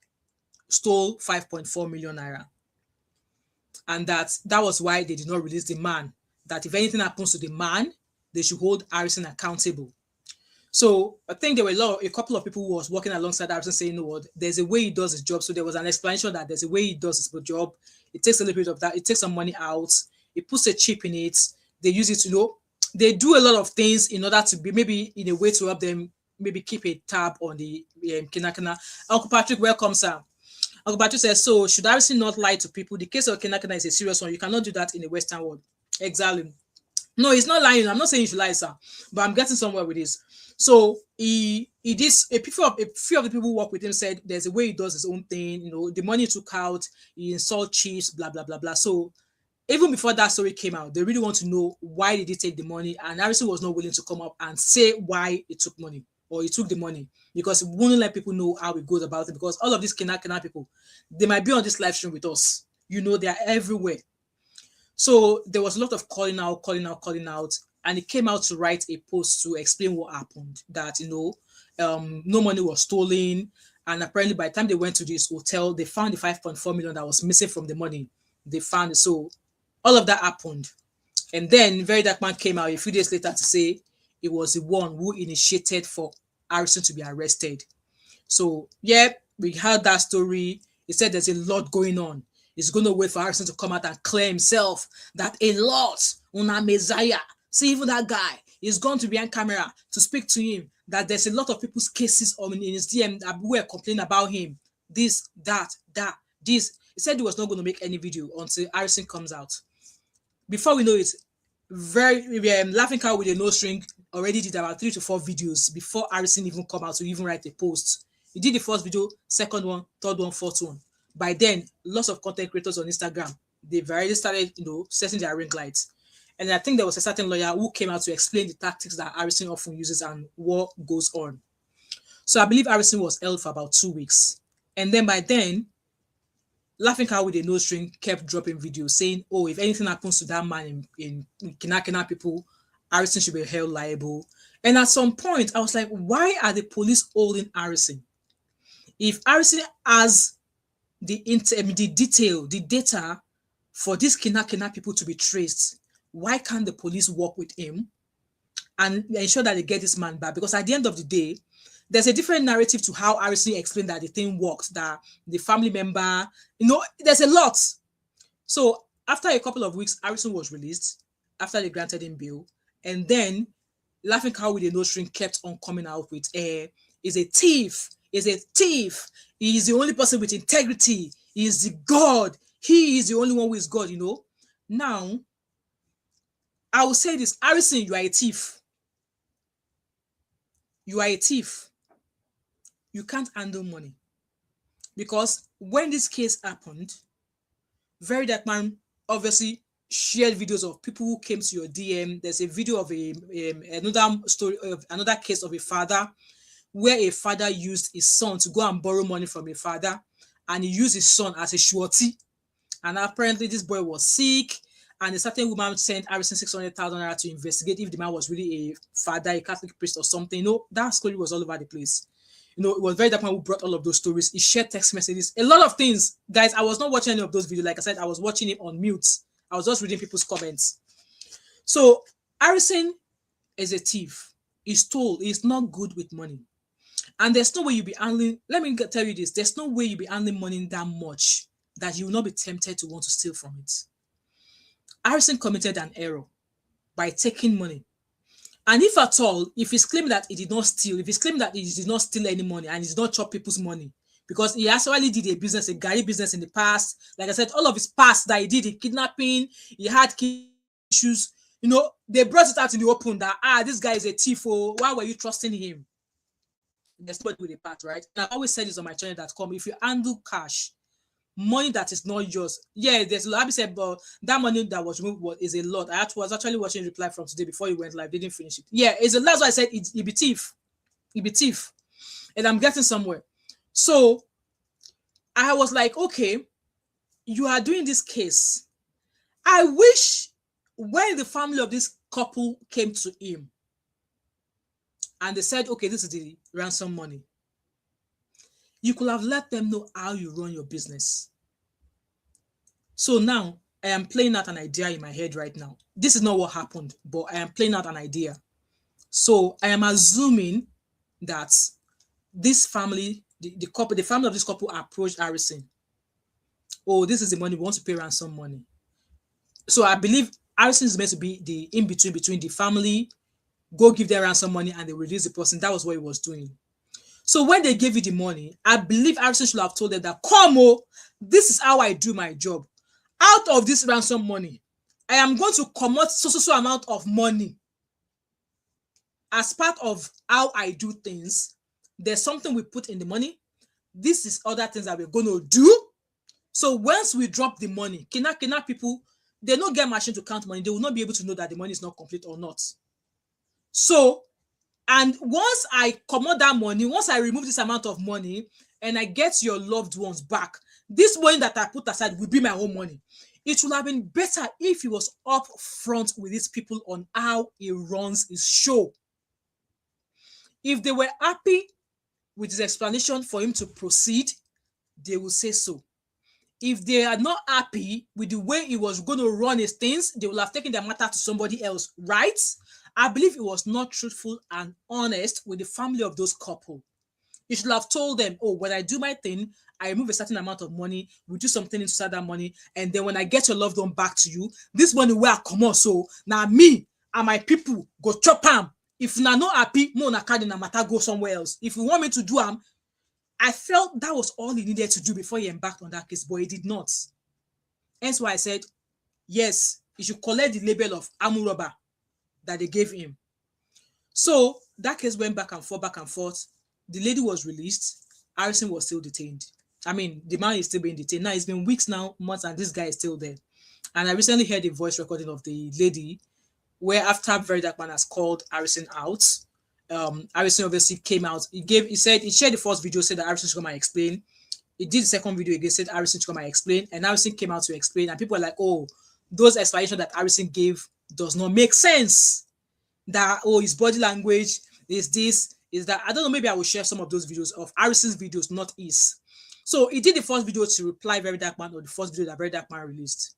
stole 5.4 million naira. And that was why they did not release the man. That if anything happens to the man, they should hold Harrison accountable. So I think there were a couple of people who was working alongside Harrison saying, you know what, there's a way he does his job. So there was an explanation that there's a way he does his job. It takes a little bit of that. It takes some money out. It puts a chip in it. They use it to they do a lot of things in order to be maybe in a way to help them maybe keep a tab on the Kina. Uncle Patrick, welcome, sir. Uncle Patrick says, so should Harrison not lie to people? The case of Kina is a serious one. You cannot do that in the Western world. Exactly. No, he's not lying. I'm not saying you should lie, sir, but I'm getting somewhere with this. So he did. A few of the people who work with him said there's a way he does his own thing. The money he took out, he insult chiefs, blah blah blah blah. So even before that story came out, they really want to know why did he take the money, and Harrison was not willing to come up and say why he took money. or he took the money, because we wouldn't let people know how it goes about it, because all of these kidnap people, they might be on this live stream with us. They are everywhere. So there was a lot of calling out, and he came out to write a post to explain what happened. That no money was stolen, and apparently by the time they went to this hotel, they found the 5.4 million that was missing from the money. They found it. So all of that happened, and then VeryDarkMan came out a few days later to say it was the one who initiated for Harrison to be arrested. So yeah, we heard that story. He said there's a lot going on. He's going to wait for Harrison to come out and clear himself that a lot, una messiah. See, even that guy is going to be on camera to speak to him, that there's a lot of people's cases in his DM that were complaining about him. This, that, this. He said he was not going to make any video until Harrison comes out. Before we know it, Laughing Cow with a no string already did about 3 to 4 videos before Harrison even come out to even write a post. He did the first video, second one, third one, fourth one. By then, lots of content creators on Instagram, they've already started, setting their ring lights. And I think there was a certain lawyer who came out to explain the tactics that Harrison often uses and what goes on. So I believe Harrison was held for about 2 weeks. And then by then, Laughing Cow with a no string kept dropping videos saying, oh, if anything happens to that man in Kina people, Harrison should be held liable. And at some point, I was like, why are the police holding Harrison? If Harrison has the data for these Kina people to be traced, why can't the police work with him and ensure that they get this man back? Because at the end of the day, there's a different narrative to how Harrison explained that the thing works, that the family member, there's a lot. So after a couple of weeks, Harrison was released after they granted him bail. And then Laughing Cow with a no string kept on coming out with, is a thief. Is a thief. He is the only person with integrity. He is the God. He is the only one who is God, Now, I will say this. Harrison, you are a thief. You are a thief. You can't handle money. Because when this case happened, VeryDarkMan obviously shared videos of people who came to your DM. There's a video of another case of a father where a father used his son to go and borrow money from a father, and he used his son as a surety. And apparently this boy was sick, and a certain woman sent Harrison 600,000 naira to investigate if the man was really a father, a Catholic priest or something. That story was all over the place. It was VeryDarkMan who brought all of those stories. He shared text messages, a lot of things. Guys, I was not watching any of those videos. Like I said, I was watching it on mute. I was just reading people's comments. So Harrison is a thief. He stole. He's not good with money. And there's no way you'll be handling, let me tell you this, there's no way you'll be handling money that much that you will not be tempted to want to steal from it. Harrison committed an error by taking money. And if at all, if he's claiming that he did not steal, if he's claiming that he did not steal any money and he did not chop people's money, because he actually did a gari business in the past, like I said, all of his past that he did, the kidnapping, he had issues, they brought it out in the open that, this guy is a thief, why were you trusting him? There's nobody with a part, right? And I've always said this on my channel.com. If you handle cash, money that is not yours, there's a lot. Said, but that money that was removed is a lot. Was actually watching reply from today before you went live, didn't finish it. It's a lot. That's why I said it be thief. It be thief. And I'm getting somewhere. So I was like, okay, you are doing this case. I wish when the family of this couple came to him, and they said, okay, this is the ransom money, you could have let them know how you run your business. So now I am playing out an idea in my head right now. This is not what happened, but I am playing out an idea. So I am assuming that this family, the family of this couple approached Harrison. Oh, this is the money, we want to pay ransom money. So I believe Harrison is meant to be the in-between between the family, go give their ransom money, and they release the person. That was what he was doing. So when they gave you the money, I believe Harrison should have told them that, this is how I do my job. Out of this ransom money, I am going to commit so amount of money as part of how I do things. There's something we put in the money. This is other things that we're going to do. So once we drop the money, Kina people, they don't get machine to count money. They will not be able to know that the money is not complete or not. So And once I commot that money, once I remove this amount of money and I get your loved ones back, this money that I put aside will be my own money. It would have been better if he was up front with these people on how he runs his show. If they were happy with his explanation for him to proceed, they will say so. If they are not happy with the way he was going to run his things, they will have taken their matter to somebody else, right? I believe he was not truthful and honest with the family of those couple. He should have told them, oh, when I do my thing, I remove a certain amount of money, we do something inside that money, and then when I get your loved one back to you, this money will come on. So now me and my people go chop am. If you're not happy, no na card in a matter go somewhere else. If you want me to do am, I felt that was all he needed to do before he embarked on that case, but he did not. Hence why I said, yes, he should collect the label of Amuraba that they gave him. So that case went back and forth, back and forth. The lady was released. Harrison was still detained. I mean, the man is still being detained. Now, it's been weeks now, months, and this guy is still there. And I recently heard a voice recording of the lady where after VeryDarkMan has called Harrison out, Harrison obviously came out. He shared the first video, said that Harrison should come and explain. He did the second video again, said Harrison should come and explain. And Harrison came out to explain. And people were like, oh, those explanations that Harrison gave does not make sense. That, oh, his body language is this, is that. I don't know, maybe I will share some of those videos of Harrison's videos, not his. So he did the first video to reply VeryDarkMan, or the first video that VeryDarkMan released.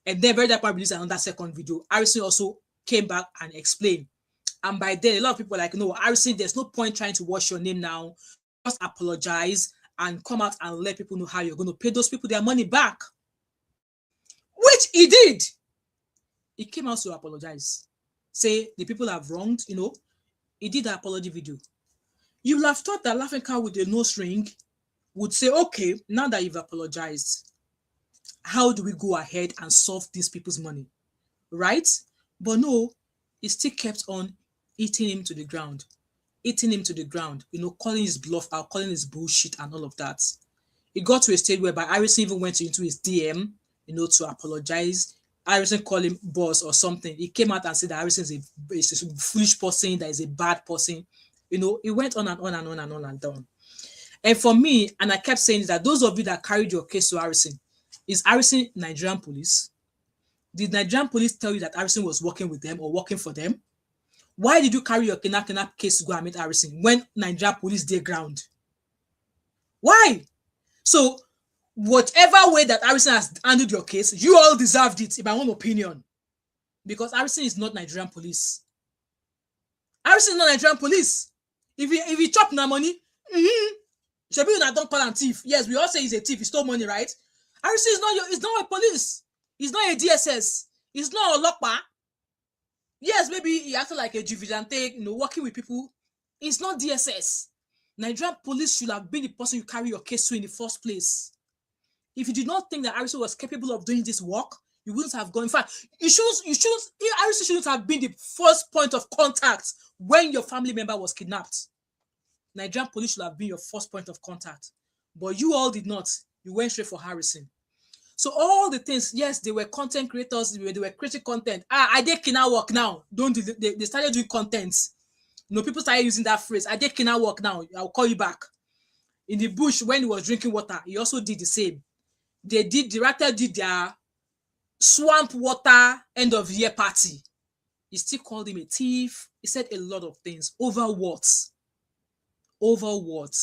And then VeryDarkMan released another second video. Harrison also came back and explained. And by then, a lot of people were like, no, Harrison, there's no point trying to wash your name now. Just apologize and come out and let people know how you're going to pay those people their money back. Which he did. He came out to apologize. Say the people have wronged, he did the apology video. You will have thought that Laughing Cow with a nose ring would say, okay, now that you've apologized, how do we go ahead and solve these people's money? Right? But no, he still kept on eating him to the ground, calling his bluff out, calling his bullshit and all of that. It got to a stage whereby Harrison even went into his DM, to apologize. Harrison called him boss or something. He came out and said that Harrison is a foolish person, that is a bad person. It went on and on and on and on and on. And for me, and I kept saying that those of you that carried your case to Harrison, is Harrison Nigerian Police? Did Nigerian Police tell you that Harrison was working with them or working for them? Why did you carry your kidnap case to go and meet Harrison when Nigerian Police did ground? Why? So, whatever way that Harrison has handled your case, you all deserved it, in my own opinion. Because Harrison is not Nigerian Police. Harrison is not Nigerian Police. If he chop na money, Shebi una don't call him thief. Yes, we all say he's a thief. He stole money, right? Harrison is not a police. He's not a DSS. He's not a lokpa. Yes, maybe he acted like a vigilante, working with people. It's not DSS. Nigerian Police should have been the person you carry your case to in the first place. If you did not think that Harrison was capable of doing this work, you wouldn't have gone. In fact, Harrison shouldn't have been the first point of contact when your family member was kidnapped. Nigerian Police should have been your first point of contact. But you all did not. You went straight for Harrison. So all the things, yes, they were content creators, they were creating content. I did kina work now. They started doing content. People started using that phrase. I did kina work now. I'll call you back. In the bush, when he was drinking water, he also did the same. The writer did their swamp water end of year party. He still called him a thief. He said a lot of things. Over what? Over what?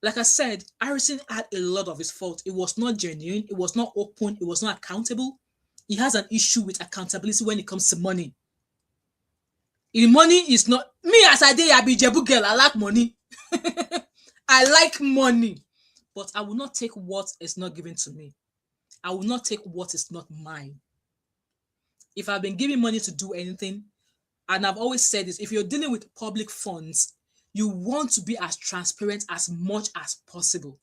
Like I said, Harrison had a lot of his fault. It was not genuine. It was not open. It was not accountable. He has an issue with accountability when it comes to money. If money is not... Me, as I did, I be Jebu girl. I like money. I like money. But I will not take what is not given to me. I will not take what is not mine. If I've been given money to do anything, and I've always said this, if you're dealing with public funds, you want to be as transparent as much as possible.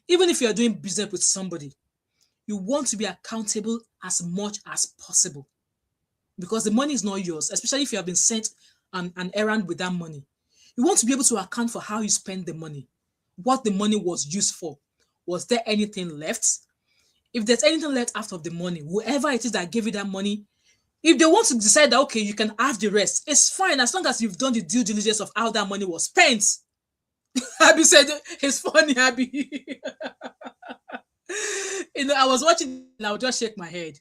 Even if you're doing business with somebody, you want to be accountable as much as possible. Because the money is not yours, especially if you have been sent on an errand with that money. You want to be able to account for how you spend the money, what the money was used for. Was there anything left? If there's anything left after the money, whoever it is that gave you that money, If they want to decide that, okay, you can have the rest, it's fine as long as you've done the due diligence of how that money was spent. Abby said, it's funny, Abby. I was watching and I would just shake my head.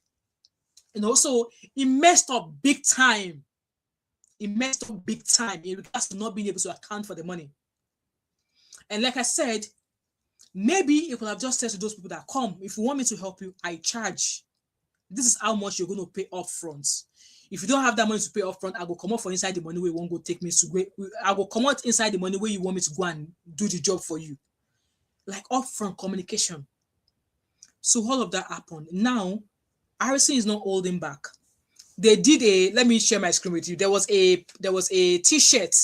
So it messed up big time. It messed up big time in regards to not being able to account for the money. And like I said, maybe it could have just said to those people that, come, if you want me to help you, I charge. This is how much you're going to pay up front. If you don't have that money to pay up front, I will come out for inside the money where you won't go take me to go. I will come out inside the money where you want me to go and do the job for you. Like upfront communication. So all of that happened. Now, Harrison is not holding back. They did let me share my screen with you. There was a t-shirt.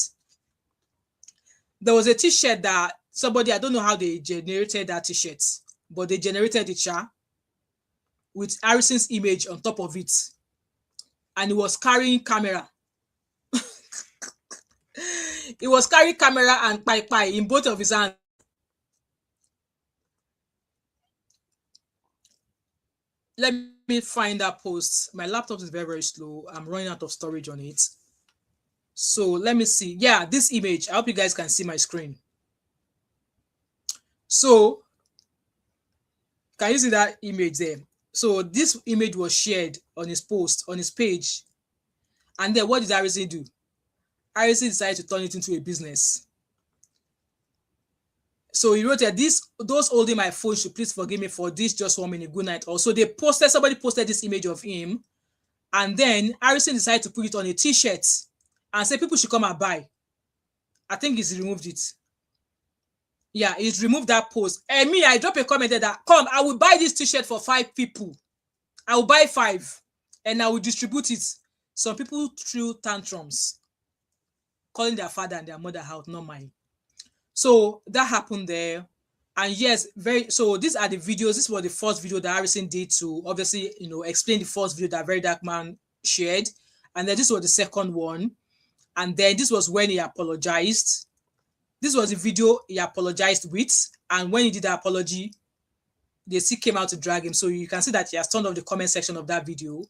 There was a t-shirt that somebody, I don't know how they generated that t-shirt, but they generated it, with Harrison's image on top of it. And he was carrying camera. He was carrying camera and pie in both of his hands. Let me find that post. My laptop is very, very slow. I'm running out of storage on it. So let me see. Yeah, this image. I hope you guys can see my screen. So, can you see that image there? So this image was shared on his post, on his page. And then what did Harrison do? Harrison decided to turn it into a business. So he wrote that those holding my phone should please forgive me for this, just 1 minute, good night. Also, somebody posted this image of him. And then Harrison decided to put it on a t-shirt and say people should come and buy. I think he's removed it. Yeah, he's removed that post. And me, I drop a comment there that, come, I will buy this t-shirt for 5 people. I will buy 5 and I will distribute it. Some people threw tantrums, calling their father and their mother out, not mine. So that happened there. And yes, so these are the videos. This was the first video that Harrison did to obviously, explain the first video that VeryDarkMan shared. And then this was the second one. And then this was when he apologized. This was the video he apologized with. And when he did the apology, they still came out to drag him. So you can see that he has turned off the comment section of that video.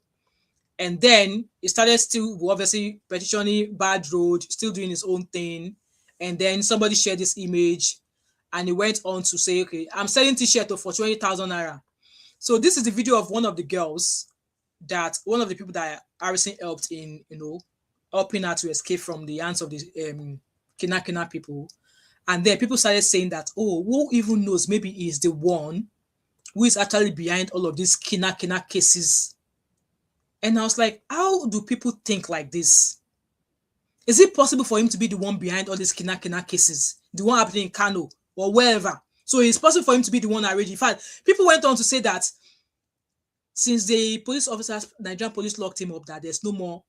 And then he started still obviously petitioning bad road, still doing his own thing. And then somebody shared this image and he went on to say, okay, I'm selling t-shirt for 20,000 naira. So this is the video of one of the girls one of the people that Harrison helped in, helping her to escape from the hands of the kidnap people. And then people started saying that, oh, who even knows, maybe he's the one who is actually behind all of these kidnap cases. And I was like, how do people think like this? Is it possible for him to be the one behind all these kidnap cases? The one happening in Kano or wherever? So it's possible for him to be the one already. In fact, people went on to say that since the police officers, Nigerian police locked him up, that there's no more,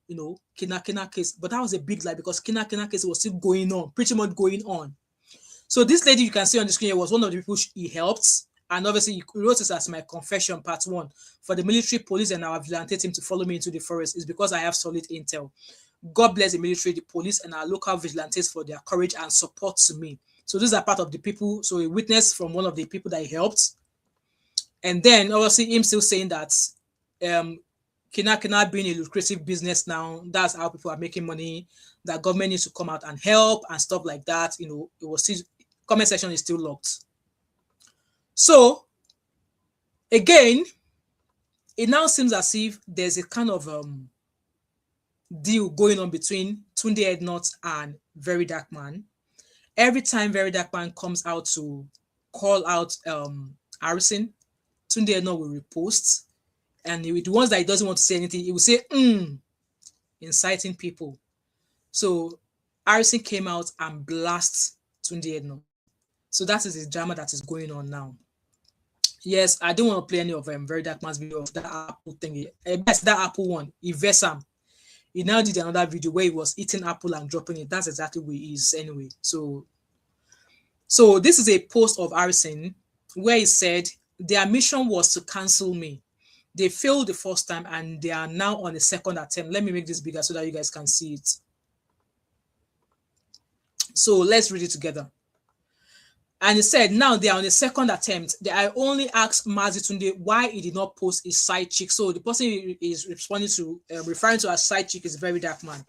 kidnap case. But that was a big lie because kidnap case was still going on, pretty much going on. So this lady you can see on the screen was one of the people he helped. And obviously, he wrote this as my confession, part 1. For the military, police, and our vigilante team to follow me into the forest is because I have solid intel. God bless the military, the police, and our local vigilantes for their courage and support to me. So these are part of the people. So a witness from one of the people that he helped. And then obviously him still saying that kidnap being a lucrative business now, that's how people are making money, that government needs to come out and help and stuff like that. It was still, comment section is still locked. So again, it now seems as if there's a kind of deal going on between Tunde Ednut and VeryDarkMan. Every time VeryDarkMan comes out to call out Harrison, Tunde Ednut will repost, and the ones that he doesn't want to say anything, he will say inciting people. So Harrison came out and blasted Tunde Ednut. So that is the drama that is going on now. Yes, I don't want to play any of VeryDarkMan's video of that apple thing. That's that apple one. Ivesam. He now did another video where he was eating apple and dropping it. That's exactly where he is anyway. So this is a post of Harrison where he said their mission was to cancel me. They failed the first time and they are now on the second attempt. Let me make this bigger so that you guys can see it. So let's read it together. And he said, now they are on the second attempt. I only asked Mazi Tunde why he did not post his side chick. So the person is responding to, referring to as side chick is Very Dark Man.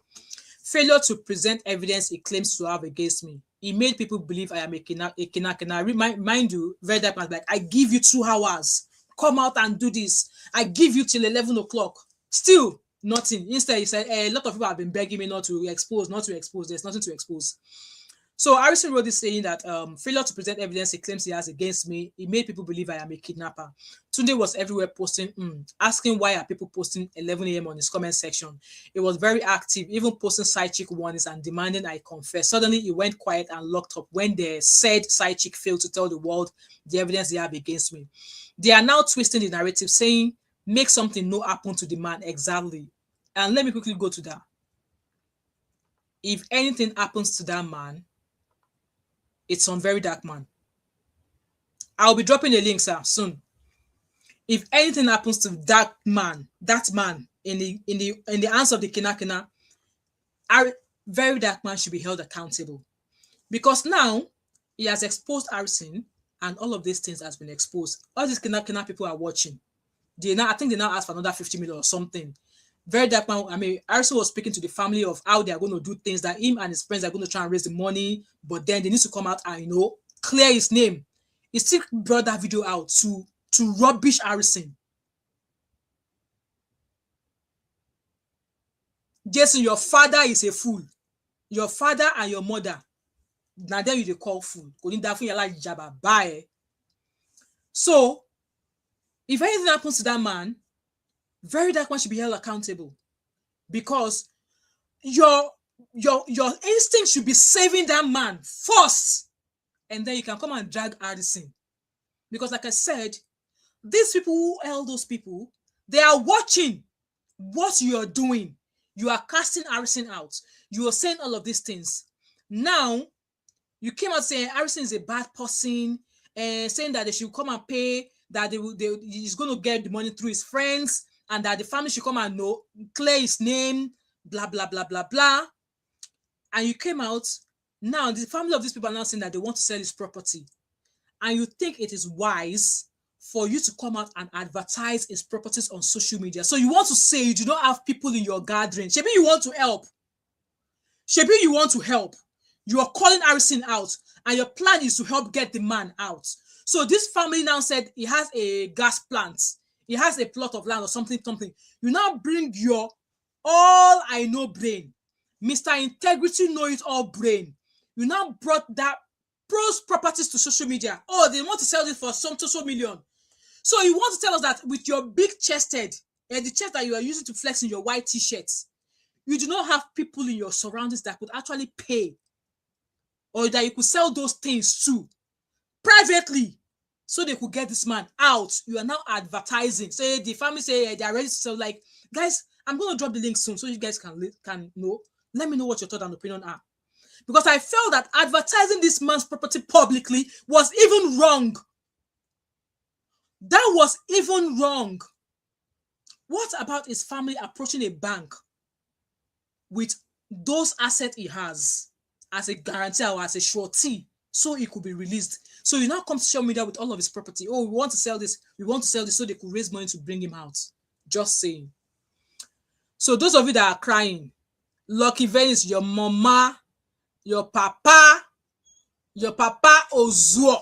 Failure to present evidence he claims to have against me. He made people believe I am a kinakina. Mind you, Very Dark Man, like, I give you 2 hours. Come out and do this. I give you till 11 o'clock. Still, nothing. Instead, he said, a lot of people have been begging me not to expose. There's nothing to expose. So Harrison wrote this saying that failure to present evidence he claims he has against me, he made people believe I am a kidnapper. Tunde was everywhere posting, asking why are people posting 11 a.m. on his comment section. He was very active, even posting side chick warnings and demanding I confess. Suddenly, he went quiet and locked up when the said side chick failed to tell the world the evidence they have against me. They are now twisting the narrative, saying, make something no happen to the man. Exactly. And let me quickly go to that. If anything happens to that man, it's on Very Dark Man. I'll be dropping a link, sir, soon. If anything happens to that man in the hands of the Kinakina, Very Dark Man should be held accountable. Because now he has exposed Harrison and all of these things has been exposed. All these Kinakina people are watching. I think they now ask for another 50 million or something. Very Dark Man, I mean, Harrison was speaking to the family of how they are going to do things, that him and his friends are going to try and raise the money, but then they need to come out and, clear his name. He still brought that video out to rubbish Harrison. Jason, your father is a fool. Your father and your mother, now then you call fool. So, if anything happens to that man, Very Dark Man should be held accountable, because your instinct should be saving that man first, and then you can come and drag Harrison. Because like I said, these people who held those people, they are watching what you are doing. You are casting Harrison out. You are saying all of these things. Now, you came out saying Harrison is a bad person, and saying that they should come and pay, that he's going to get the money through his friends, and that the family should come and clear his name, blah, blah, blah, blah, blah. And you came out, now the family of these people are now saying that they want to sell his property. And you think it is wise for you to come out and advertise his properties on social media. So you want to say you do not have people in your gathering. Maybe you want to help. Maybe you want to help. You are calling Harrison out, and your plan is to help get the man out. So this family now said he has a gas plant. He has a plot of land or something. You now bring your all I know brain, Mr. Integrity Know It All brain. You now brought that pros properties to social media. Oh, they want to sell it for some 2 million. So you want to tell us that with your big chested, the chest that you are using to flex in your white t-shirts, you do not have people in your surroundings that could actually pay, or that you could sell those things to privately, so they could get this man out. You are now advertising. So the family say they are ready to sell. Like, guys, I'm going to drop the link soon so you guys can know. Let me know what your thought and opinion are. Because I felt that advertising this man's property publicly was even wrong. That was even wrong. What about his family approaching a bank with those assets he has as a guarantee or as a surety, so he could be released? So you now come to social media with all of his property. Oh, we want to sell this. We want to sell this, so they could raise money to bring him out. Just saying. So those of you that are crying, Lucky Venice, your mama, your papa Ozuo,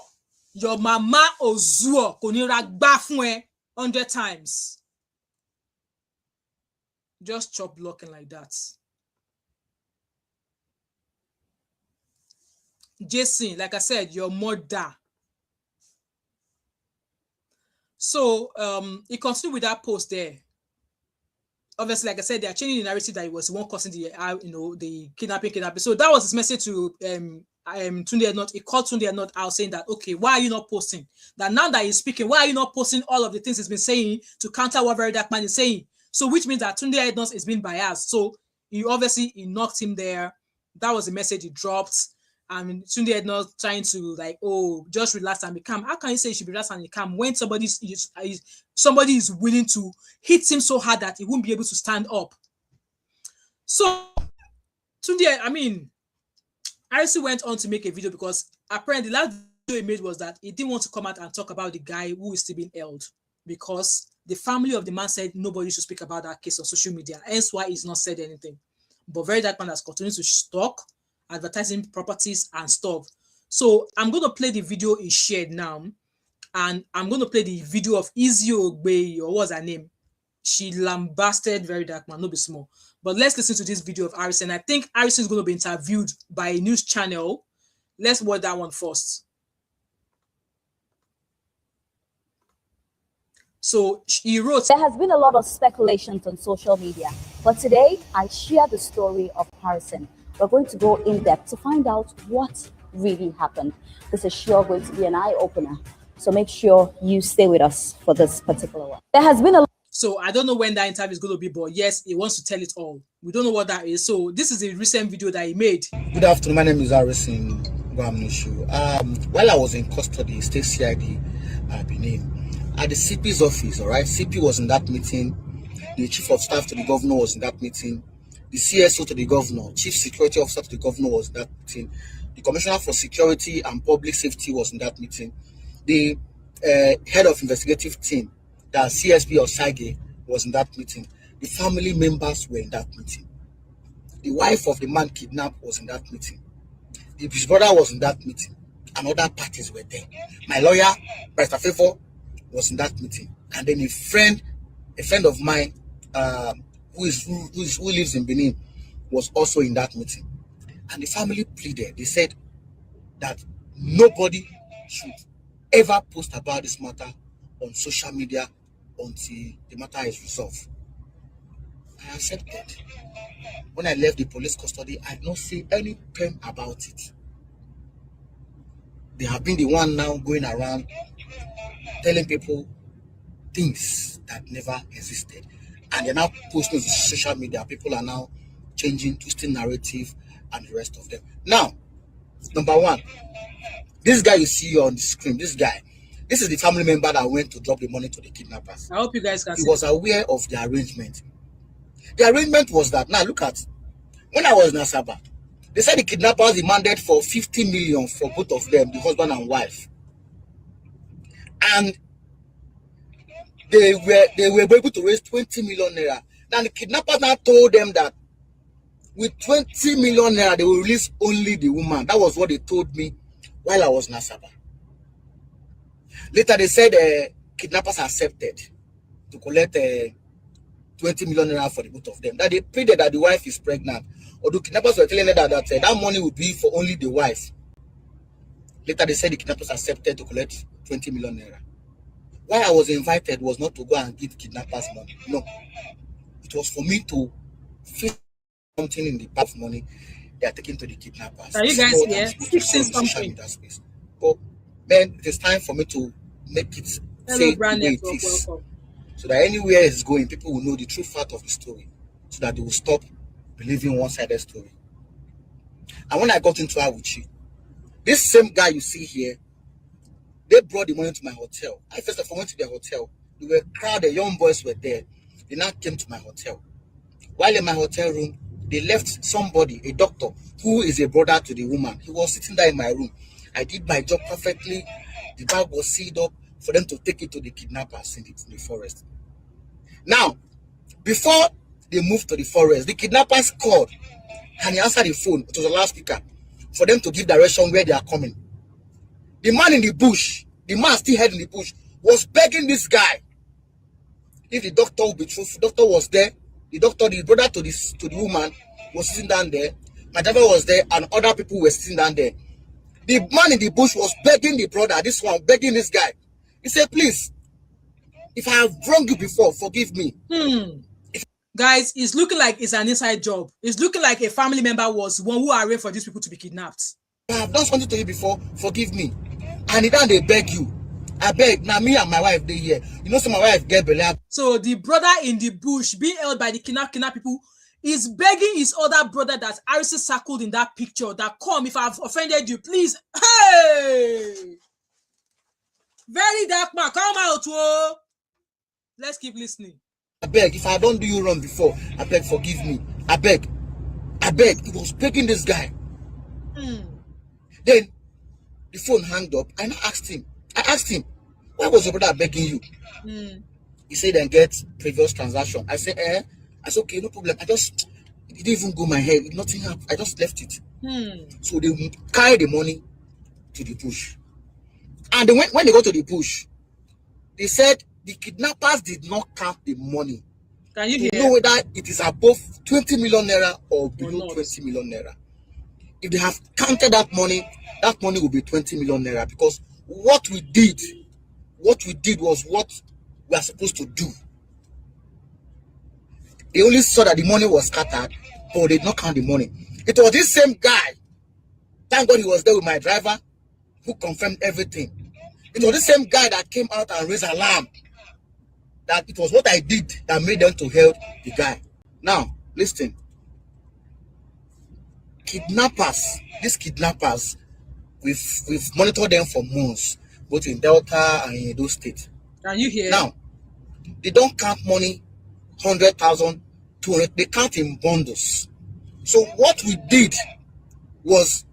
your mama Ozuo, konira gba fun 100 times. Just chop blocking like that. Jason, like I said, your mother. So he continued with that post there. Obviously, like I said, they are changing the narrative that he was the one causing the kidnapping. So that was his message to Tunde Not. He called Tunde Not out, saying that, okay, why are you not posting? That now that he's speaking, why are you not posting all of the things he's been saying to counter what Very Dark Man is saying? So which means that Tunde Not is being biased. So he knocked him there. That was the message he dropped. And Tunde Not trying to just relax and be calm. How can you say you should be relaxed and be calm when somebody is willing to hit him so hard that he won't be able to stand up? So Tunde, Harrison went on to make a video, because apparently the last he made was that he didn't want to come out and talk about the guy who is still being held, because the family of the man said nobody should speak about that case on social media, hence why he's not said anything. But VeryDarkMan has continued to stalk, advertising properties and stuff. So I'm going to play the video he shared now, and I'm going to play the video of Izzy Ogbe, or what's her name? She lambasted VeryDarkMan, no be small. But let's listen to this video of Harrison. I think Harrison is going to be interviewed by a news channel. Let's watch that one first. So he wrote, there has been a lot of speculations on social media, but today I share the story of Harrison. We're going to go in depth to find out what really happened. This is sure going to be an eye-opener, so make sure you stay with us for this particular one. There has been a So I don't know when that interview is going to be, but yes, he wants to tell it all. We don't know what that is. So this is a recent video that he made. Good afternoon. My name is Harrison Gwamnishu. While I was in custody, State CID Benin, at the CP's office, all right, CP was in that meeting. The Chief of Staff to the Governor was in that meeting. The CSO to the Governor, Chief Security Officer to the Governor was in that meeting. The Commissioner for Security and Public Safety was in that meeting. The Head of Investigative Team, the CSP or SAGE, was in that meeting. The family members were in that meeting. The wife of the man kidnapped was in that meeting. His brother was in that meeting. And other parties were there. My lawyer, Pastor Favor, was in that meeting. And then a friend of mine who lives in Benin was also in that meeting. And the family pleaded. They said that nobody should ever post about this matter on social media until the matter is resolved. I accepted. When I left the police custody, I did not say any pen about it. They have been the one now going around telling people things that never existed. And they're now posting on social media. People are now changing, twisting narrative and the rest of them. Now, number one, this guy you see on the screen, this is the family member that went to drop the money to the kidnappers. I hope you guys can see. He was aware of the arrangement. The arrangement was that, now look at, when I was in Asaba, they said the kidnappers demanded for 50 million for both of them, the husband and wife. And they were able to raise 20 million naira. Now the kidnappers now told them that with 20 million naira, they will release only the woman. That was what they told me while I was in Asaba. Later they said kidnappers accepted to collect 20 million naira for the both of them. That they pleaded that the wife is pregnant. Although kidnappers were telling them that money would be for only the wife. Later they said the kidnappers accepted to collect 20 million naira. Why I was invited was not to go and give kidnappers money. No. It was for me to fix something in the part of money they are taking to the kidnappers. Are you guys here? Fixing something. But then it is time for me to make it say the way it is. Welcome. So that anywhere it's going, people will know the true fact of the story. So that they will stop believing one-sided story. And when I got into her with you, this same guy you see here, they brought the money to my hotel. I first of all went to their hotel. They were crowded, young boys were there. They now came to my hotel. While in my hotel room, they left somebody, a doctor, who is a brother to the woman. He was sitting there in my room. I did my job perfectly. The bag was sealed up for them to take it to the kidnappers in the forest. Now, before they moved to the forest, the kidnappers called and he answered the phone. It was a loudspeaker for them to give direction where they are coming. The man in the bush, the man still head in the bush, was begging this guy if the doctor would be truthful. The doctor was there. The doctor, the brother to the woman, was sitting down there. My driver was there, and other people were sitting down there. The man in the bush was begging the brother, this one, begging this guy. He said, please, if I have wronged you before, forgive me. Guys, it's looking like it's an inside job. It's looking like a family member was one who arranged for these people to be kidnapped. I have done something to you before, forgive me. And then they beg you. I beg. Now me and my wife, they here. You know, so my wife get belay. So the brother in the bush being held by the kidnap people is begging his other brother that Harrison circled in that picture that come, if I've offended you, please. Hey! VeryDarkMan, come out, whoa. Let's keep listening. I beg, if I don't do you wrong before, I beg, forgive me. I beg. He was begging this guy. Then The phone hung up. I asked him, why was your brother begging you? He said, then get previous transaction. I said, I said, okay, no problem. It didn't even go my head. Nothing happened. I just left it. So they carry the money to the bush. And when they got to the bush, they said the kidnappers did not count the money. Can you to hear? know whether it is above 20 million naira or below 20 million naira. If they have counted that money will be 20 million naira, because what we did was what we are supposed to do. They only saw that the money was scattered, but they did not count the money. It was this same guy, thank God he was there with my driver, who confirmed everything. It was the same guy that came out and raised alarm that it was what I did that made them to help the guy. Now, listen. These kidnappers, we've monitored them for months, both in Delta and in Edo State. Can you hear? Now, they don't count money 100,000, 200, they count in bundles. So what we did was,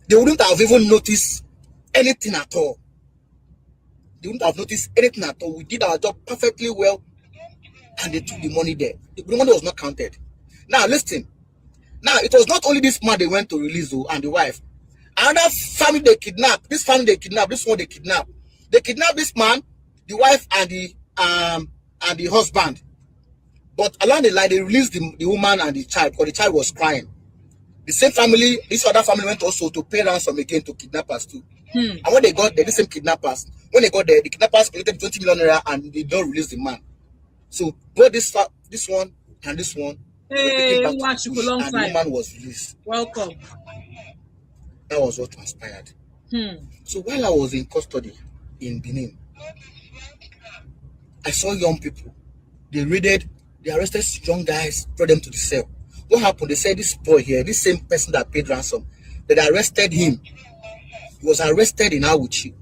they wouldn't have even noticed anything at all. They wouldn't have noticed anything at all. We did our job perfectly well, and they took the money there. The money was not counted. Now, listen. Now, it was not only this man they went to release, though, and the wife. Another family they kidnapped. This family they kidnapped. This one they kidnapped. They kidnapped this man, the wife, and the husband. But along the line, they released the woman and the child, because the child was crying. The same family, this other family went also to pay ransom again to kidnappers too. And when they got there, the same kidnappers, when they got there, the kidnappers collected 20 million naira and they don't release the man. So both this one and this one, hey, back to the bush, and the woman was released. Welcome. That was what transpired. So while I was in custody in Benin, I saw young people. They arrested young guys, brought them to the cell. What happened? They said this boy here, this same person that paid ransom, they arrested him. He was arrested in Awuchi.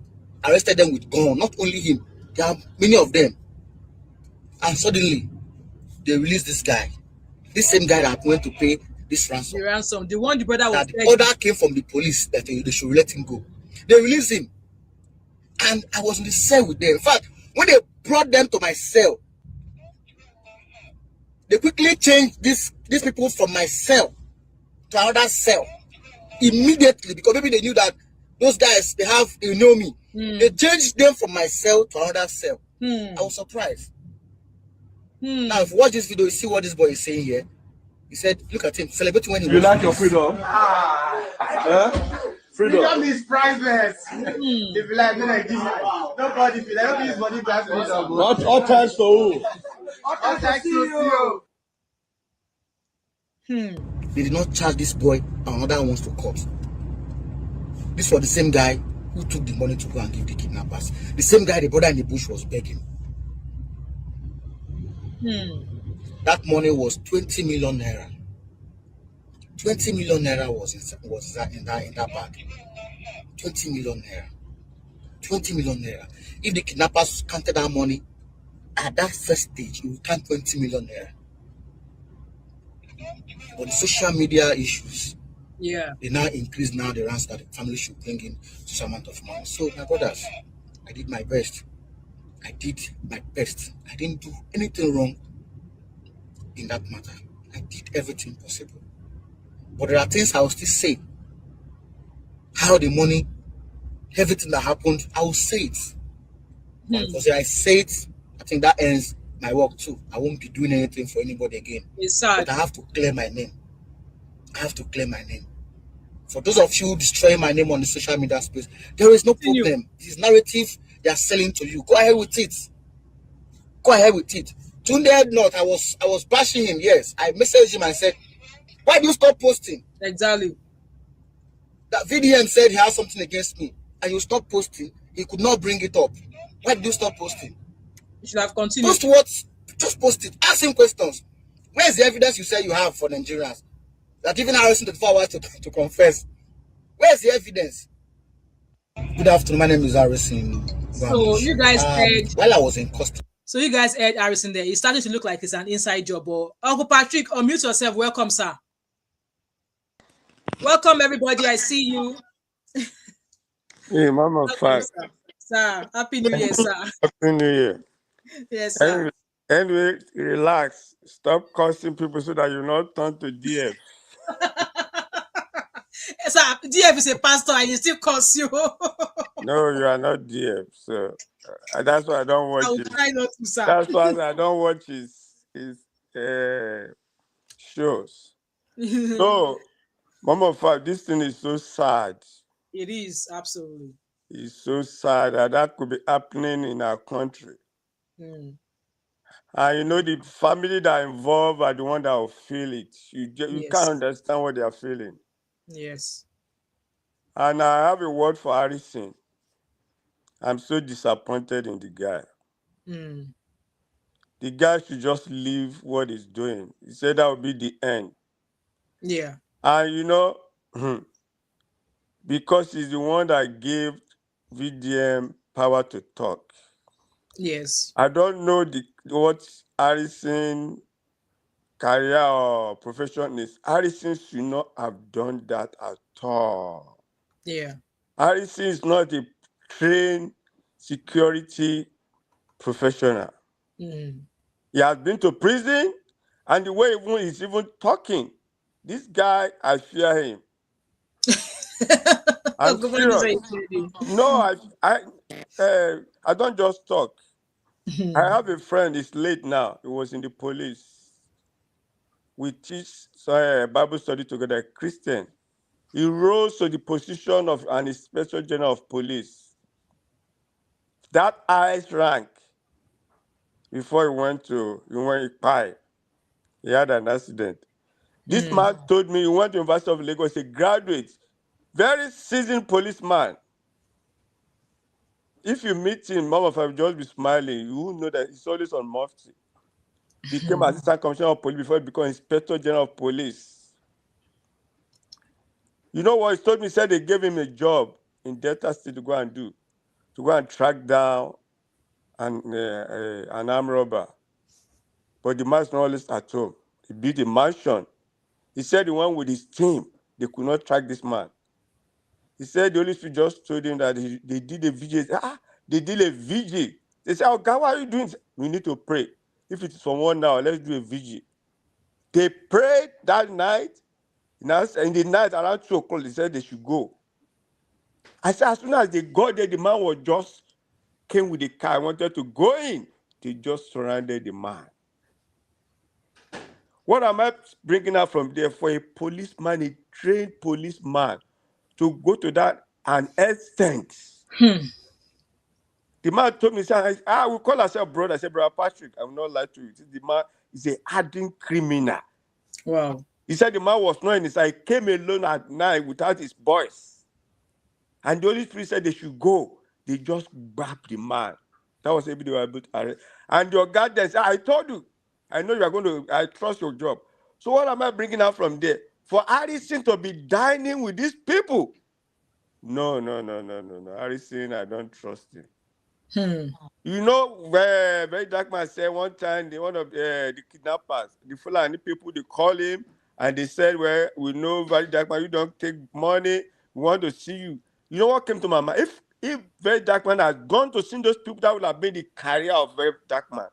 Arrested them with gun. Not only him, there are many of them. And suddenly, they released this guy. This same guy that went to pay this ransom. The ransom, the one the brother was the order came from the police that they should let him go. They released him. And I was in the cell with them. In fact, when they brought them to my cell, they quickly changed these people from my cell to another cell immediately, because maybe they knew that those guys, they know me. They changed them from my cell to another cell. I was surprised. Now, if you watch this video, you see what this boy is saying here. He said, look at him, celebrating when he was. You like your freedom? Freedom is priceless. If you like, nobody feel like, don't use money to freedom. All times to who? All times to you. They did not charge this boy and other ones to court. This was the same guy who took the money to go and give the kidnappers. The same guy the brother in the bush was begging. That money was 20 million naira. 20 million naira was in that bag. 20 million naira. 20 million naira. If the kidnappers counted that money at that first stage, it would count 20 million naira. But the social media issues, they now increase the ransom that the family should bring in some amount of money. So, my brothers, I did my best. I didn't do anything wrong in that matter. I did everything possible. But there are things I will still say. How the money, everything that happened, I will say it. Because if I say it, I think that ends my work too. I won't be doing anything for anybody again. It's sad. But I have to clear my name. For those of you destroying my name on the social media space, there is no problem. This narrative they are selling to you. Go ahead with it. Tunde North, I was bashing him. Yes, I messaged him and said, why do you stop posting? Exactly. That VDM said he has something against me, and you stop posting. He could not bring it up. Why did you stop posting? You should have continued. Post what? Just post it. Ask him questions. Where's the evidence you say you have for Nigerians? That even Harrison 24 hours to confess. Where's the evidence? Good afternoon. My name is Harrison Gwamnishu. So you guys heard. While I was in custody. So you guys heard Harrison there. He started to look like it's an inside job. But Uncle Patrick, unmute yourself. Welcome, sir. Welcome, everybody. I see you. Hey, Mama Welcome, Five. sir. Sir, Happy New Year, sir. Happy New Year. Yes, sir. Anyway, anyway, relax. Stop cursing people so that you not turn to DF. Sir, DF is a pastor and he still calls you. No, you are not DF. So that's why I don't I watch will it. try not to, sir. That's why I don't watch his uh, shows. So, Mama Five, this thing is so sad. It is, absolutely. It's so sad that could be happening in our country. Mm. And you know, the family that are involved are the one that will feel it. You can't Yes. understand what they are feeling. Yes. And I have a word for Harrison. I'm so disappointed in the guy. Mm. The guy should just leave what he's doing. He said that would be the end. Yeah. And you know, because he's the one that gave VDM power to talk. Yes. I don't know what Harrison career or profession is. Harrison should not have done that at all. Yeah. Harrison is not a trained security professional. Mm. He has been to prison, and the way he's even talking, this guy, I fear him. I'm Governor is serious. No, I don't just talk. I have a friend. He's late now. He was in the police. We teach Bible study together. Christian. He rose to the position of an inspector general of police. That highest rank. Before he went Pai. He had an accident. This Mm. man told me he went to University of Lagos, a graduate, very seasoned policeman. If you meet him, Mama Five, just be smiling. You will know that he's always on mufti. Became assistant commissioner of police before he became inspector general of police. You know what he told me? He said they gave him a job in Delta State to go and do, to go and track down an armed robber. But the man's not always at home. He built a mansion. He said he went with his team. They could not track this man. He said the Holy Spirit just told him that they did a vigil. They did a vigil. They said, "Oh God, what are you doing?" We need to pray. If it is for 1 hour, let's do a vigil. They prayed that night. Now, in the night around 2 o'clock, they said they should go. I said, as soon as they got there, the man was just came with the car, wanted to go in. They just surrounded the man. What am I bringing out from there? For a policeman, a trained policeman, to go to that an extent. The man told me, we call ourselves brother. I said, Brother Patrick, I will not lie to you. The man is a hardened criminal. Wow. He said the man was not in his house. He came alone at night without his boys. And the Holy Spirit said they should go. They just grabbed the man. That was able to arrest. And your God then said, I told you, I know you are going to, I trust your job. So what am I bringing out from there? For Harrison to be dining with these people. No. Harrison, I don't trust him. You know, VeryDarkMan said one time, one of the kidnappers, the Fulani people, they call him and they said, well, we know VeryDarkMan, you don't take money, we want to see you. You know what came to my mind? If VeryDarkMan had gone to see those people, that would have been the career of VeryDarkMan.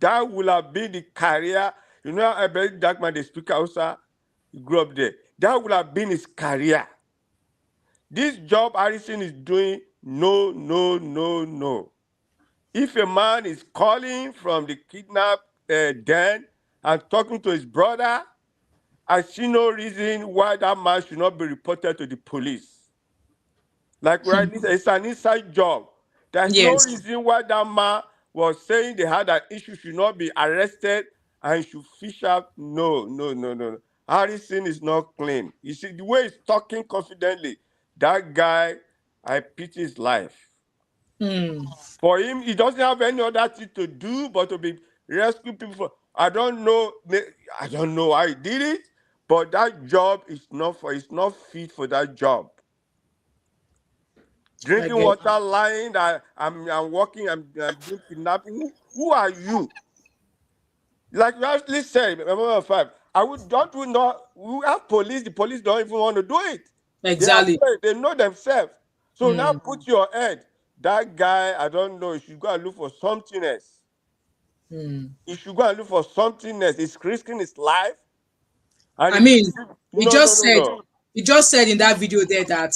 That would have been the career. You know, VeryDarkMan, the speaker also, he grew up there. That would have been his career. This job Harrison is doing, no. If a man is calling from the kidnap den and talking to his brother, I see no reason why that man should not be reported to the police. Like rightly said, it's an inside job. There's no Yes. reason why that man was saying they had an issue, should not be arrested and should fish out. No. Harrison is not clean. You see, the way he's talking confidently, that guy, I pity his life. For him, he doesn't have any other thing to do but to be rescuing people. I don't know how he did it, but that job is not fit for that job. I Drinking get. water, lying that I'm walking, I'm being kidnapped. Who are you? Like you actually said, number 5. We have police. The police don't even want to do it. They are Exactly. afraid. They know themselves. So now Mm, put your head. That guy, I don't know. You should go and look for something else. mm. He should go and look for something else. He's risking his life. And I if mean, he no, no, just no, said no. he just said in that video there that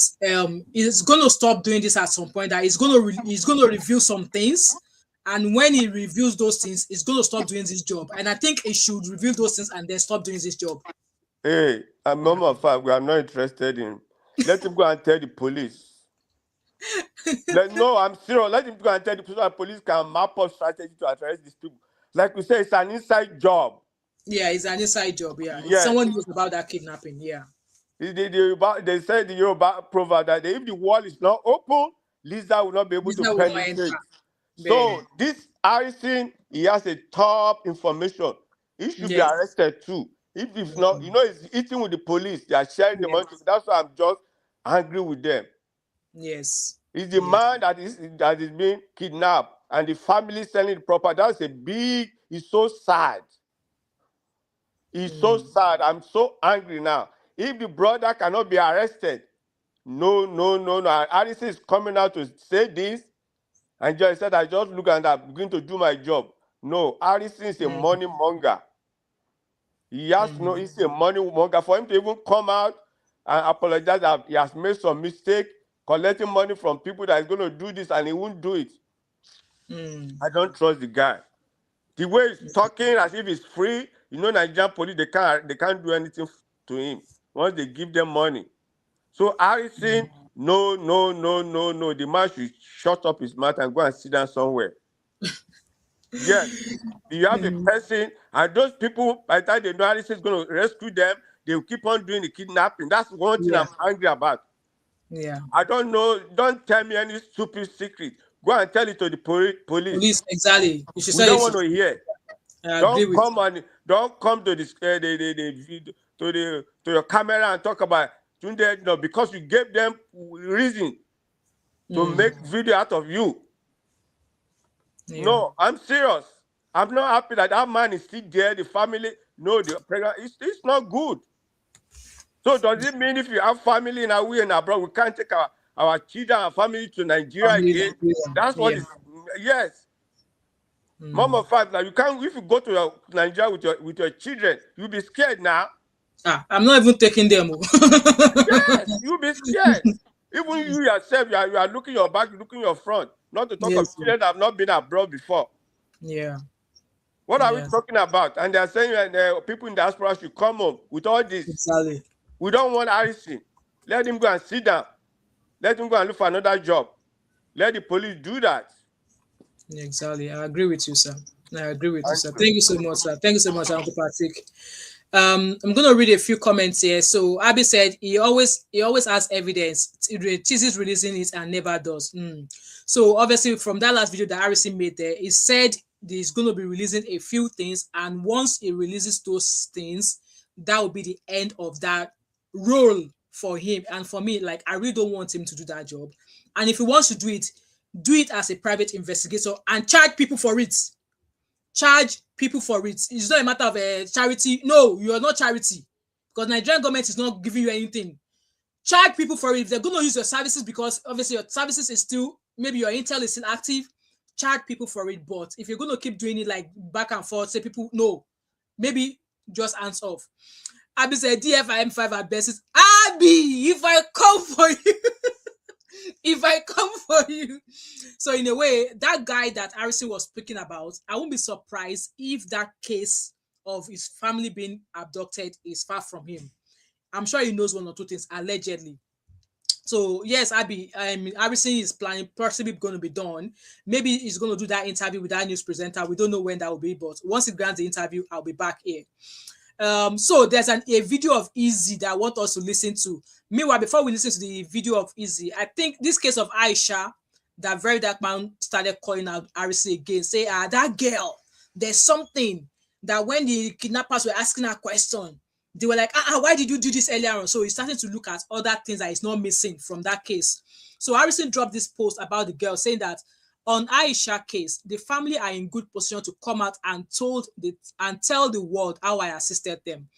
he's gonna stop doing this at some point. That he's gonna review some things, and when he reviews those things, he's gonna stop doing this job. And I think he should review those things and then stop doing this job. Hey, a mama of fact, we are not interested in. Let him go and tell the police. No, I'm serious. Let him go and tell the police. So the police can map up strategy to arrest these people. Like we say, it's an inside job. Yeah, it's an inside job. Yeah, Yes. someone knows about that kidnapping. Yeah, They said the Yoruba proverb that if the wall is not open, lizard will not be able this to guy will not enter. penetrate. Then So this Harrison, he has a top information. He should be yes, arrested too. If not, he's eating with the police. They are sharing the yes, money. That's why I'm just angry with them. yes, It's the yes. man that is being kidnapped and the family selling the property. That's a big. It's so sad. It's so sad. I'm so angry now. If the brother cannot be arrested, no, no, no, no. Harrison is coming out to say this, and just said, I just look and I'm going to do my job. No, Harrison is a Mm, money monger. He has no, mm, he's a money monger. For him to even come out and apologize that he has made some mistake, collecting money from people that is going to do this and he won't do it. mm. I don't trust the guy. The way he's talking as if he's free, Nigerian police, they can't do anything to him once they give them money. So Harrison, no, no, no, no, no. The man should shut up his mouth and go and sit down somewhere. Yes. You have a person, and those people, by the time they know Harrison is going to rescue them, they will keep on doing the kidnapping. That's one thing Yeah, I'm angry about. yeah. I don't know. Don't tell me any stupid secret. Go and tell it to the police. Police, exactly. You should We say don't it. want to hear. I agree Don't with come on. Don't come to this to your camera and talk about Tunde. No, because you gave them reason you. to make video out of you. Yeah, No, I'm serious. I'm not happy that that man is still there. The family, no, the pregnant. It's not good. So does it mean if you have family in Awi and abroad, we can't take our children and family to Nigeria family again? Nigeria. That's what Yeah. is. Yes. Mom of five. Now you can't. If you go to Nigeria with your children, you'll be scared now. I'm not even taking them. Yes, you'll be scared. Even you yourself, you are looking your back, looking your front. Not to talk of Yes. children that have not been abroad before. Yeah. What are we Yeah. talking about? And they are saying people in the diaspora should come home with all this. Exactly. We don't want Harrison. Let him go and sit down. Let him go and look for another job. Let the police do that. Exactly. I agree with you, sir. I agree with you, Thank sir. you. Thank you so much, sir. Thank you so much, Uncle Patrick. I'm gonna read a few comments here. So Abby said he always has evidence. It teases releasing it and never does. So obviously from that last video that Harrison made there, he said he's gonna be releasing a few things, and once he releases those things, that will be the end of that role for him. And for me, like I really don't want him to do that job. And if he wants to do it as a private investigator and charge people for it. Charge people for it. It's not a matter of a charity. No, you are not charity because Nigerian government is not giving you anything. Charge people for it. If they're going to use your services because obviously your services is still, maybe your intel is still active, charge people for it. But if you're going to keep doing it like back and forth, say people, no, maybe just hands off. Abby said DFIM5 at best is Abby, if I come for you. If I come for you. So in a way, that guy that Harrison was speaking about, I won't be surprised if that case of his family being abducted is far from him. I'm sure he knows one or two things, allegedly. So yes, Abby, Harrison is planning, possibly going to be done. Maybe he's going to do that interview with that news presenter. We don't know when that will be, but once he grants the interview, I'll be back here. So there's a video of Easy that I want us to listen to. Meanwhile, before we listen to the video of Easy, I think this case of Aisha, that VeryDarkMan started calling out Harrison again, say, that girl, there's something that when the kidnappers were asking her question, they were like, why did you do this earlier on? So he's starting to look at other things that is not missing from that case. So Harrison dropped this post about the girl saying that on Aisha case, the family are in good position to come out and tell the world how I assisted them.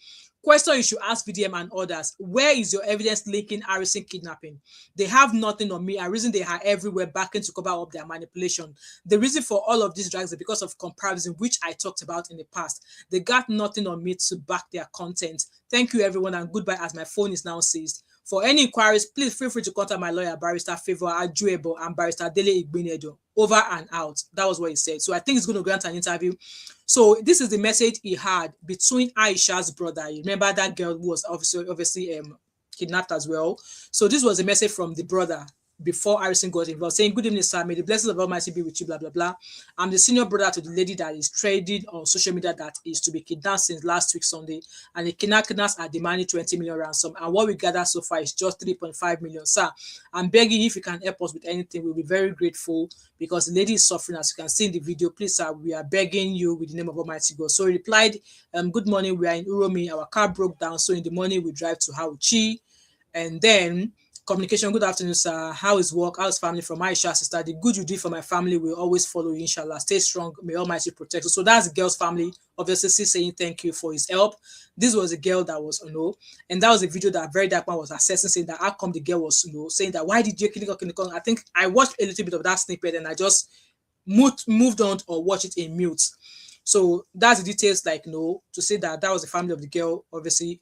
Question you should ask VDM and others: where is your evidence linking Harrison kidnapping? They have nothing on me. A reason they are everywhere backing to cover up their manipulation. The reason for all of these drags is because of comparison, which I talked about in the past. They got nothing on me to back their content. Thank you, everyone, and goodbye, as my phone is now seized. For any inquiries, please feel free to contact my lawyer, Barrister Favor Ajuebo and Barrister Dele Igbinedo. Over and out. That was what he said. So I think he's going to grant an interview. So this is the message he had between Aisha's brother. You remember that girl who was obviously kidnapped as well. So this was a message from the brother before Harrison got involved, saying, "Good evening, sir. May the blessings of Almighty be with you, blah, blah, blah. I'm the senior brother to the lady that is trading on social media that is to be kidnapped since last week, Sunday. And the kidnappers are demanding 20 million ransom. And what we gather so far is just 3.5 million. Sir, I'm begging if you can help us with anything, we'll be very grateful because the lady is suffering, as you can see in the video. Please, sir, we are begging you with the name of Almighty God." So he replied, "Good morning. We are in Uromi. Our car broke down. So in the morning, we drive to Hauchi." And then communication: "Good afternoon, sir. How is work? How is family? From Aisha, sister. The good you did for my family will always follow you, inshallah. Stay strong. May Almighty protect you." So that's the girl's family, obviously saying thank you for his help. This was a girl that was, and that was a video that VeryDarkMan was assessing, saying that how come the girl was, saying that why did you kill her? I think I watched a little bit of that snippet and I just moved on or watch it in mute. So that's the details, to say that was the family of the girl, obviously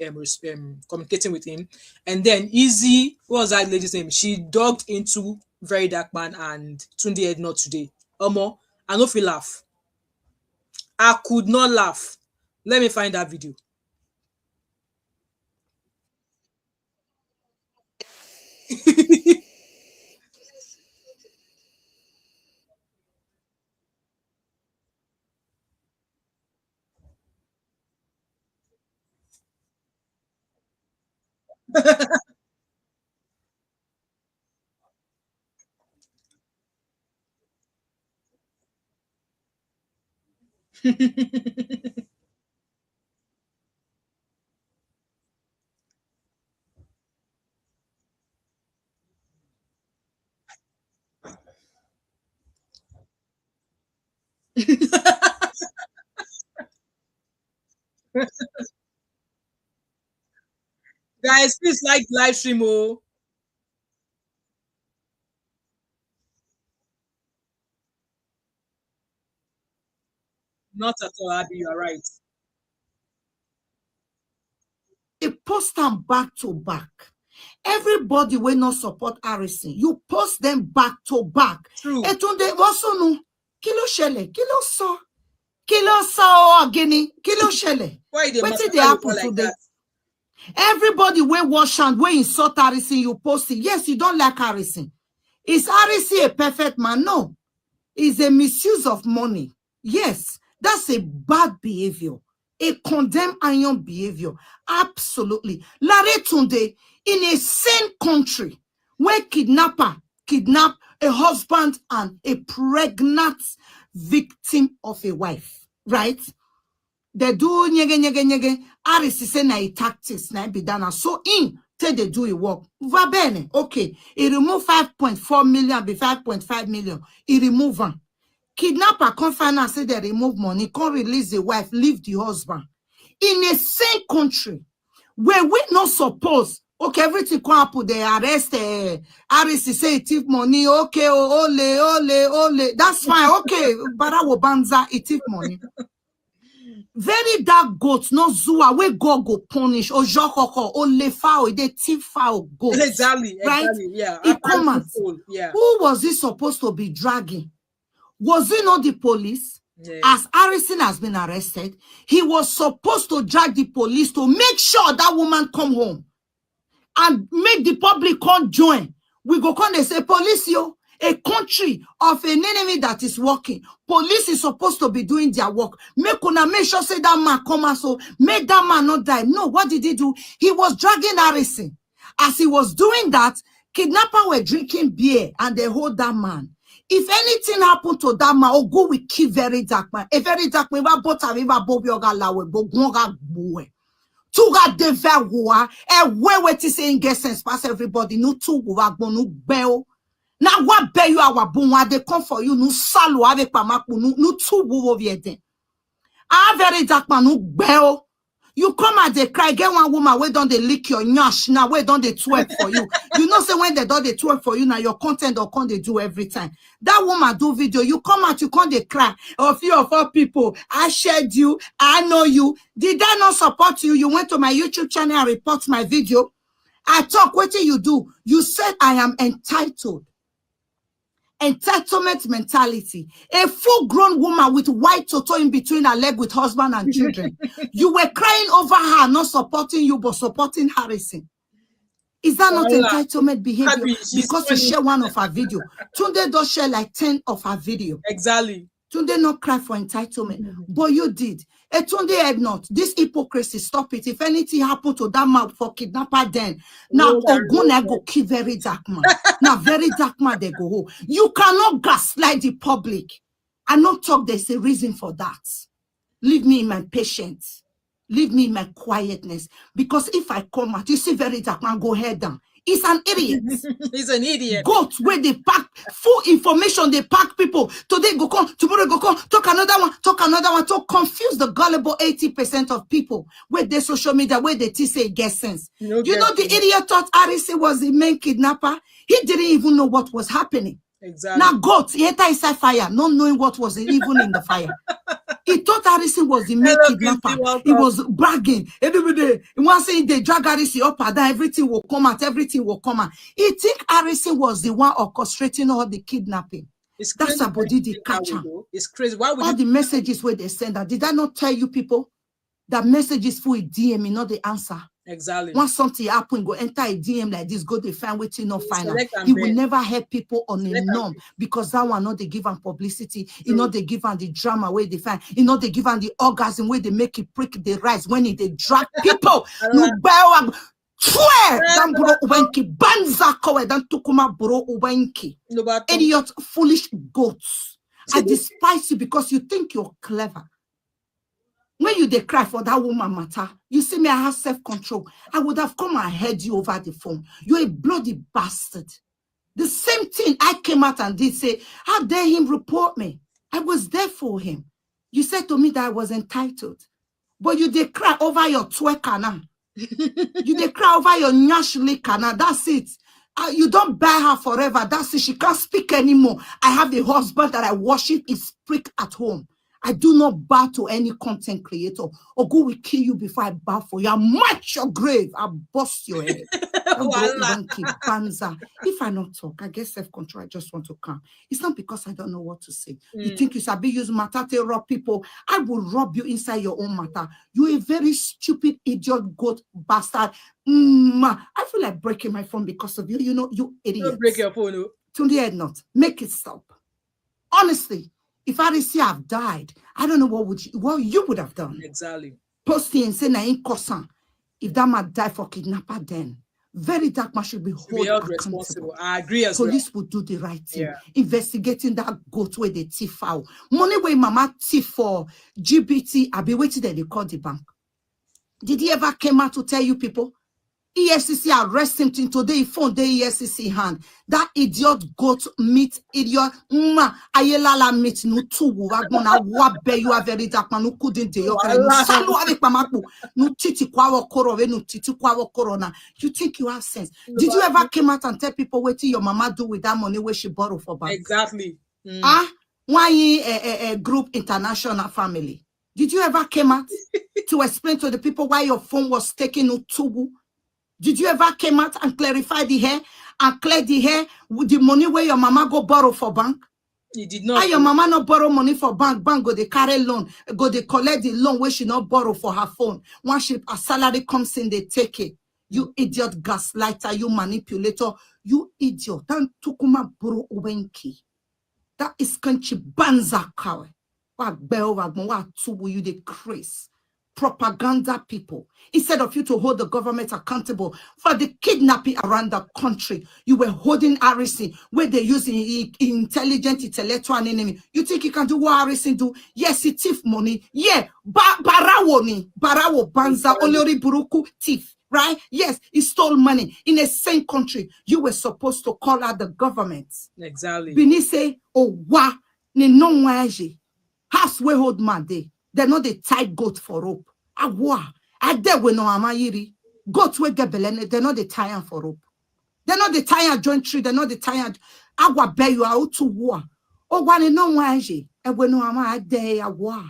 communicating with him. And then Easy, what was that lady's name? She dug into VeryDarkMan and Tunde Head not today. Omo, I no feel laugh. I could not laugh. Let me find that video. Guys, please like the live stream. Oh, not at all, Abby. You are right. They post them back to back. Everybody will not support Harrison. You post them back to back. True. Etunde also no. Kilo shele, kilo so ageni, kilo shele. Why they What did they happen like today? that? Everybody will wash and will insult Harrison. You post it. Yes, you don't like Harrison. Is Harrison a perfect man? No. It's a misuse of money. Yes, that's a bad behavior. A condemned iron behavior. Absolutely. Lare Tunde, in a sane country where kidnapper kidnap a husband and a pregnant victim of a wife, right? They do nyege. Aris say na a tactics na be done. So in till they do a work. Va bene. Okay. He remove 5.4 million be 5.5 million. He remove them. Kidnapper come find and say they remove money, can't release the wife, leave the husband. In a same country where we not suppose, okay, everything come happen, they arrest Harris say he thief money, okay, ole. That's fine, okay, Barawo Banza, he thief money. Very dark goats, no zua, where God go punish, or jokoko, or lefa, they thief foul goats. Exactly, right? Yeah. He comments. Yeah. Who was he supposed to be dragging? Was it not the police? Yeah. As Harrison has been arrested, he was supposed to drag the police to make sure that woman come home and make the public come join. We go come and say, police, a country of an enemy that is working. Police is supposed to be doing their work. Make sure say that man come and so make that man not die. No, what did he do? He was dragging Harrison. As he was doing that, kidnappers were drinking beer and they hold that man. If anything happened to that man, go we kill VeryDarkMan. A VeryDarkMan, we both have Bobby Ogalawe, Bogonga Boe. Tuga de Verwa, and where we saying guess and pass everybody, no two no bell. Now what bear you our boom, they come for you, no salo, ave pamaku, no two over there. Ah, VeryDarkMan, no bell. You come at the cry, get one woman where don't they lick your nyash now, where don't they twerk for you? You know, say when they don't they twerk for you now, your content or can't they do every time. That woman do video, you come out, you can't they cry. A few of our people, I shared you, I know you. Did I not support you? You went to my YouTube channel and report my video. I talk, what do you do? You said I am entitled. Entitlement mentality. A full-grown woman with white toto in between her leg with husband and children. You were crying over her, not supporting you, but supporting Harrison. Is that not entitlement behavior? Because you share one of her video. Tunde does share like 10 of her video. Exactly. Tunde not cry for entitlement, but you did. And Tunde had not. This hypocrisy, stop it. If anything happened to that man for kidnapper, then now Oguna go kill VeryDarkMan. Now VeryDarkMan they go home. You cannot gaslight the public. I not talk. There's a reason for that. Leave me in my patience. Leave me in my quietness. Because if I come out, you see VeryDarkMan go head down. He's an idiot. He's an idiot. Goats where they pack full information, they pack people. Today go come, tomorrow go come, talk another one, to confuse the gullible 80% of people with their social media, where they say get sense. You know the idiot thought Harrison was the main kidnapper. He didn't even know what was happening. Exactly. Now goats, he entered inside fire, not knowing what was even in the fire. He thought Harrison was the main kidnapper. He was bragging. Everybody, one saying they drag Harrison up and down, everything will come out, everything will come out. He think Harrison was the one orchestrating all the kidnapping. That's about the catcher. It's crazy. Why would all the messages where they send out? Did I not tell you people that messages for a DM, not the answer? Exactly. Once something happen, go enter a DM like this, go they find waiting, not find out. He will never help people on a norm because that one not they give them publicity, you know they give them the drama where they find, you know they give them the orgasm where they make it prick the rise when they drag people. No bow swear dan bro ubanki banza kowe dan tukuma bro ubanki. Idiot, foolish goats. I despise you because you think you're clever. When you dey cry for that woman matter, you see me, I have self-control. I would have come and heard you over the phone. You're a bloody bastard. The same thing I came out and did say, how dare him report me? I was there for him. You said to me that I was entitled. But you dey cry over your twerker now. You dey cry over your nyash liquor now. That's it. You don't buy her forever. That's it. She can't speak anymore. I have a husband that I worship is prick at home. I do not bow to any content creator. Ogo will kill you before I bow for you. I match your grave. I bust your head. If I not talk, I get self-control. I just want to come. It's not because I don't know what to say. You think you sabi use matter to rob people. I will rob you inside your own matter. You're a very stupid, idiot, goat, bastard. I feel like breaking my phone because of you. You know, you idiot. Don't break your phone. To the end, not. Make it stop. Honestly. If Harrison have died, I don't know what you would have done. Exactly. Posting and saying in Kosan, if that man died for kidnapper, then VeryDarkMan should be held responsible. I agree as Police well. would do the right thing. Yeah. Investigating that goat where they thief out. Money where mama thief for GBT, I'll be waiting that they call the bank. Did he ever came out to tell you people? EFCC arrest him today. He found the EFCC hand. That idiot goat meat idiot. Ayelala meat no two. Wagona wabe you are VeryDarkMan no couldn't do. Salu avec mamaku no titi kwa koro no titi kwa corona. You think you have sense? Did you ever come out and tell people what your mama do with that money where she borrowed for bank? Exactly. Why a group international family? Did you ever come out to explain to the people why your phone was taken no tubu? Did you ever came out and clarify the hair and clear the hair with the money where your mama go borrow for bank? You did not. Why your mama not borrow money for bank? Bank go they carry loan, go they collect the loan where she not borrow for her phone. Once a salary comes in, they take it. You idiot gaslighter, you manipulator, you idiot. Dan tukuma bro ubenki. That is country banza kawe. What bell what tubu you the Chris. Propaganda people. Instead of you to hold the government accountable for the kidnapping around the country, you were holding Harrison where they use intelligent intellectual enemy. You think you can do what Harrison do? Yes, he thief money. Yeah, Barawo Banza Olori Buruku thief. Right? Yes, he stole money in the same country. You were supposed to call out the government. Exactly. Bini say, oh, wa, ne non waji. House we hold man day. They're not a tight goat for rope. Awa. I there we no amayiri. Goat we get belene, they're not the tie for rope. They're not the tie joint tree, they're not the tie. Agua bear you out to war. Oh, one no waji. And when no ama a day a war.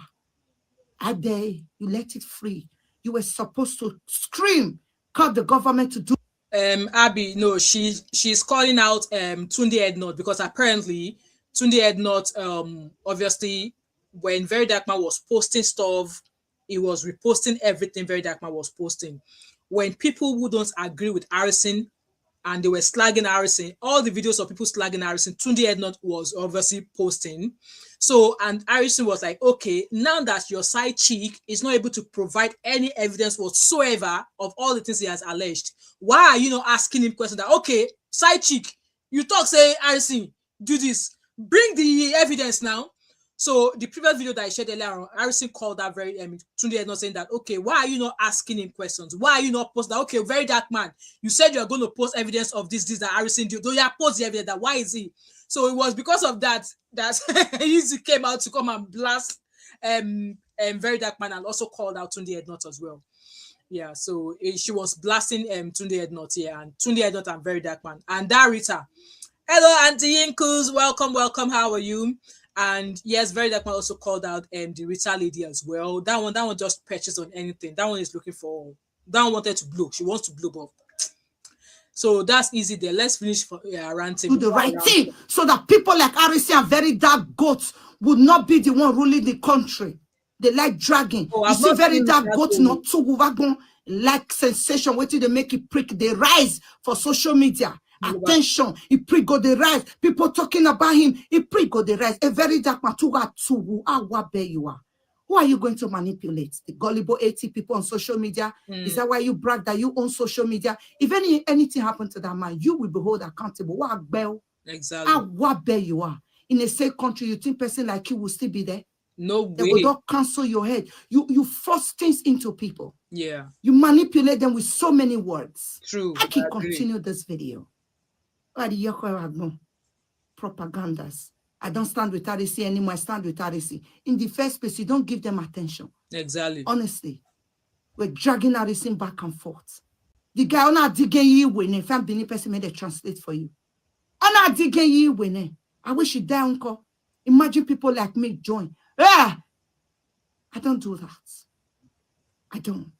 A day, you let it free. You were supposed to scream, call the government to do. Abby, no, she's calling out Tunde Ednot because apparently Tunde Ednot obviously when VeryDarkMan was posting stuff, he was reposting everything VeryDarkMan was posting. When people who don't agree with Harrison and they were slagging Harrison, all the videos of people slagging Harrison, Tunde Ednot was obviously posting. So, and Harrison was like, okay, now that your side chick is not able to provide any evidence whatsoever of all the things he has alleged, why are you not asking him questions that, okay, side chick, you talk, say, Harrison, do this, bring the evidence now. So the previous video that I shared earlier on, Harrison called that Tunde Ednot saying that, okay, why are you not asking him questions? Why are you not posting that? Okay, VeryDarkMan, you said you're going to post evidence of this that Harrison did. Though you have post the evidence that why is he? So it was because of that he came out to come and blast VeryDarkMan and also called out Tunde Ednot as well. Yeah, so she was blasting Tunde Ednot here and Tunde Ednot and VeryDarkMan. And Darita, hello, Auntie Yinkles, welcome. How are you? And yes, VeryDarkMan also called out the Rita lady as well. That one just purchased on anything. That one is looking for. That one wanted to blow. She wants to blow up. So that's easy there. Let's finish for ranting. Do the right thing so that people like Harrison and Very Dark Goats would not be the one ruling the country. They like dragging. You see, Very Dark Goats not too wagon like sensation. Waiting to make it prick. They rise for social media. Attention, he pre go the rise. People talking about him, he pre go the rise. A very dark matuga to where you are. Who are you going to manipulate? The gullible 80 people on social media? Is that why you brag that you own social media? If anything happened to that man, you will be held accountable. What bell? Exactly. What bell you are? In a safe country, you think person like you will still be there? No way. They will not cancel your head. You force things into people. Yeah. You manipulate them with so many words. True. I can continue this video. Propagandas. I don't stand with RC anymore. I stand with RC. In the first place, you don't give them attention. Exactly. Honestly, we're dragging RC back and forth. The guy on our digging you winning. If I'm being person made a translate for you. On our digging you winning. I wish you die, uncle. Imagine people like me join. I don't do that. I don't.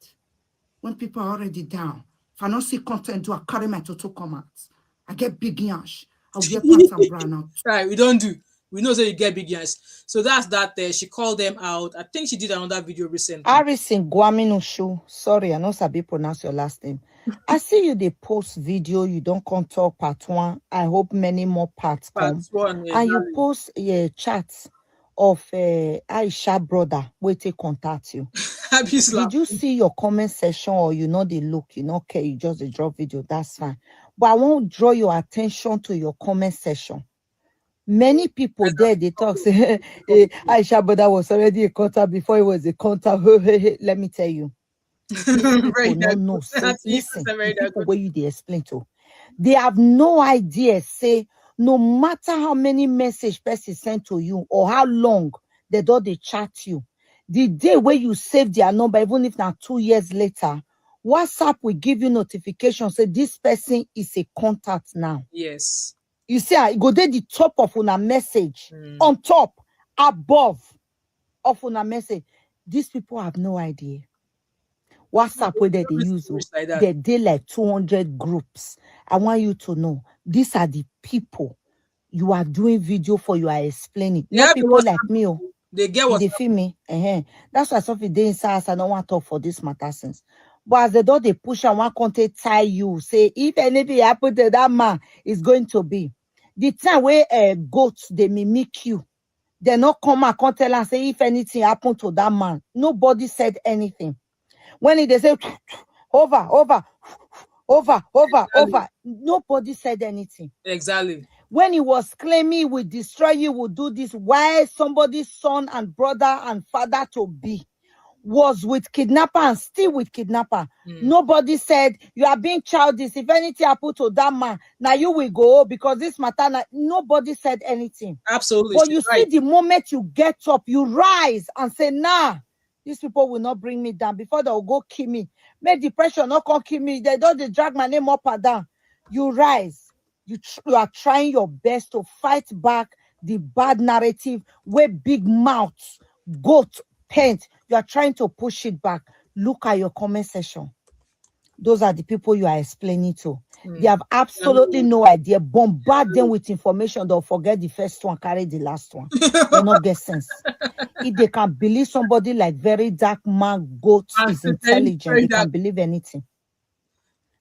When people are already down, if I don't see content, do I carry my total comments? I get big yash. I'll get pants and brown out. Right, we don't do. We know that you get big yash. So that's that. She called them out. I think she did another video recently. Harrison Gwamnishu. Sorry, I know Sabi pronounce your last name. I see you they post video. You don't come talk part 1. I hope many more parts come. One, and you post chats of Aisha brother where they contact you. Did you see your comment section or you know they look, you know, okay, you just the drop video, that's fine. But I won't draw your attention to your comment section. Many people there, they talk, say, Aisha brother was already a contact before he was a contact. Let me tell you. People don't know. Say, listen, the people where you they explain to. They have no idea, say, no matter how many message person sent to you or how long they do they chat you. The day where you save their number, even if now 2 years later, WhatsApp will give you notification, say this person is a contact now. Yes. You see, I go there the top of una message, on top, above of una message. These people have no idea. WhatsApp where they use, they like 200 groups. I want you to know, these are the people you are doing video for, you are explaining. Not people like me. They get what they feel me. That's why some day inside I don't want to talk for this matter since. But as the door they push and one content tie you, say if anything happen to that man, it's going to be the time where goats they mimic you. They not come and can't tell and say if anything happened to that man. Nobody said anything. When they say over, nobody said anything. Exactly. When he was claiming he would destroy you, would do this, why somebody's son and brother and father to be was with kidnapper and still with kidnapper. Nobody said you are being childish. If anything happened to that man, now you will go because this matter. Nobody said anything. Absolutely. But you see, the moment you get up, you rise and say, nah, These people will not bring me down. Before they'll go kill me. Make depression not come kill me. They don't drag my name up and down. You rise. You are trying your best to fight back the bad narrative where big mouths, goat, paint. You are trying to push it back. Look at your comment section. Those are the people you are explaining to. They have absolutely no idea. Bombard them with information. They'll forget the first one, carry the last one. They not get sense. If they can believe somebody like VeryDarkMan goat is intelligent, they can believe anything.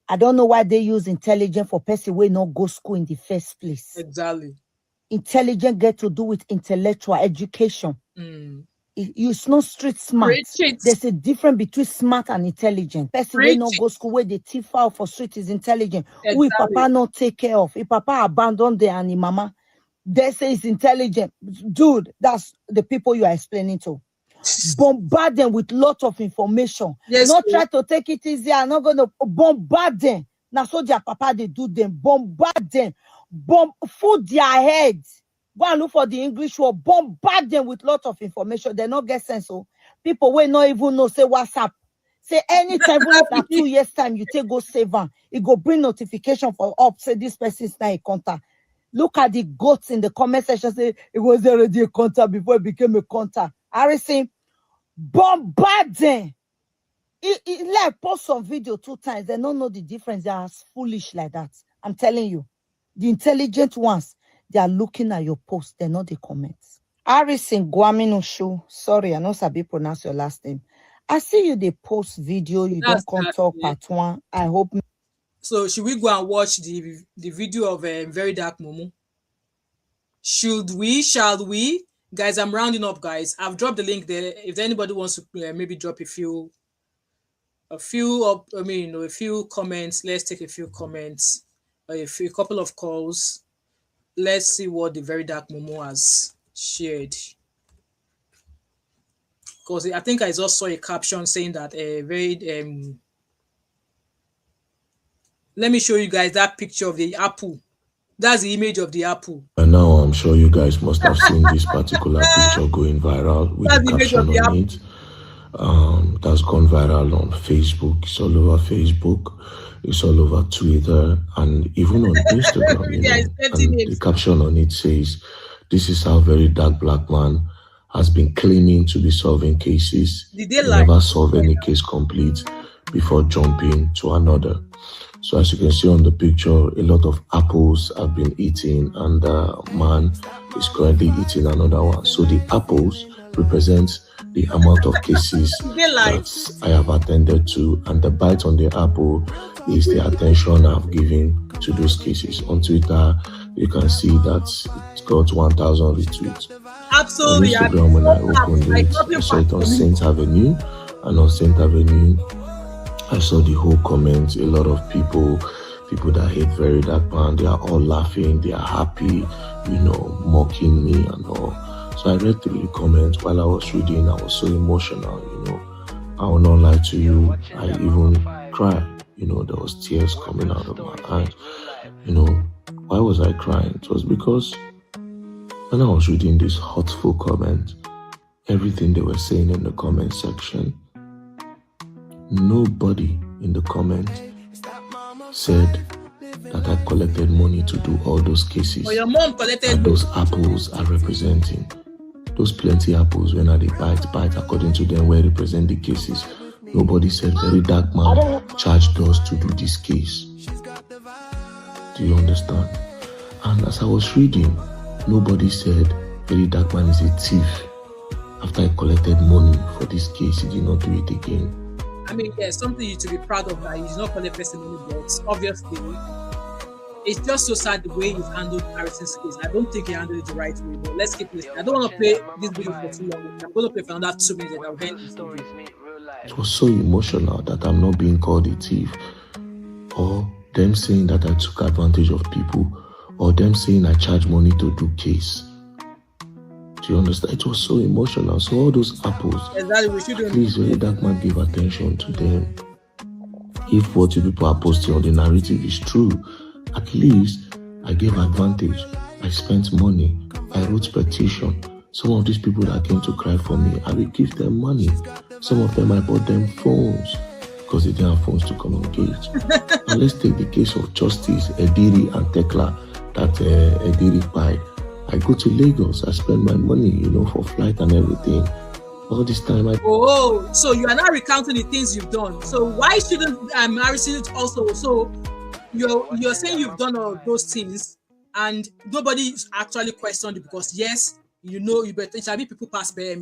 I don't know why they use intelligent for person who not go school in the first place. Exactly. Intelligent get to do with intellectual education. It's not street smart. There's a difference between smart and intelligent. Person who not go school where the thief out for street is intelligent. Who if papa not take care of, if papa abandon the and the mama, they say it's intelligent. Dude, that's the people you are explaining to. Bombard them with lots of information. Yes, not try to take it easy. I'm not going to bombard them. Now, so their papa, they do them. Bombard them. Food their heads. Go and look for the English word. Bombard them with lots of information. They not get sense. So people will not even know, say WhatsApp. Say anytime, even after 2 years' time, you take go save them. It go bring notification for up. Say this person is not a contact. Look at the goats in the comment section. Say it was already a contact before it became a contact. Harrison, bombard them. It like post some video 2 times. They don't know the difference. They are as foolish like that. I'm telling you. The intelligent ones, they are looking at your post. They're not the comments. Harrison Gwamnishu. Sorry, I know Sabi pronounce your last name. I see you they post video. You don't come talk part 1. I hope. So should we go and watch the video of Very Dark Momo? Should we? Shall we? Guys, I'm rounding up, guys. I've dropped the link there. If anybody wants to maybe drop a few comments. Let's take a few comments, a couple of calls. Let's see what the Very Dark Momo has shared. Because I think I just saw a caption saying that let me show you guys that picture of the apple. That's the image of the apple. And now I'm sure you guys must have seen this particular picture going viral with the caption on it. That's gone viral on Facebook. It's all over Facebook. It's all over Twitter and even on Instagram. You know? And the caption on it says, "This is how very dark black man has been claiming to be solving cases. He never solve any case complete before jumping to another." So as you can see on the picture, a lot of apples have been eaten and the man is currently eating another one. So the apples represent the amount of cases that I have attended to, and the bite on the apple is the attention I've given to those cases. On Twitter, you can see that it's got 1,000 retweets. Absolutely. On Instagram, when I opened it, I saw it on Saint Avenue, and on Saint Avenue, I saw the whole comments. A lot of people that hate VeryDarkMan, they are all laughing, they are happy, you know, mocking me and all. So I read through the comments. While I was reading, I was so emotional, you know. I will not lie to you, I even cried. You know, there was tears coming out of my eyes. You know, why was I crying? It was because when I was reading this hurtful comment, everything they were saying in the comment section, nobody in the comment said that I collected money to do all those cases. Or your mom collected. And those apples are representing. Those plenty apples, when they bite according to them, where represent the cases. Nobody said VeryDarkMan charged us to do this case. Do you understand? And as I was reading, nobody said VeryDarkMan is a thief. After I collected money for this case, he did not do it again. I mean, there's something you to be proud of that he's not collecting personal but obviously it's just so sad the way he's handled Harrison's case. I don't think he handled it the right way, but let's keep listening. I don't want to play this video for too long. I'm going to play for another 2 minutes and I'll end this video. It was so emotional that I'm not being called a thief, or them saying that I took advantage of people, or them saying I charge money to do case. Do you understand? It was so emotional. So all those apples, please, VeryDarkMan, give attention to them. If what you people are posting on the narrative is true, at least I gave advantage. I spent money. I wrote petition. Some of these people that came to cry for me, I will give them money. Some of them, I bought them phones because they didn't have phones to communicate. And let's take the case of Justice, Ediri and Tekla, that Ediri died. I go to Lagos, I spend my money, for flight and everything. All this time so you are not recounting the things you've done. So why shouldn't Harrison also? So you're saying you've done all those things and nobody actually questioned it because yes, you better shall be people pass by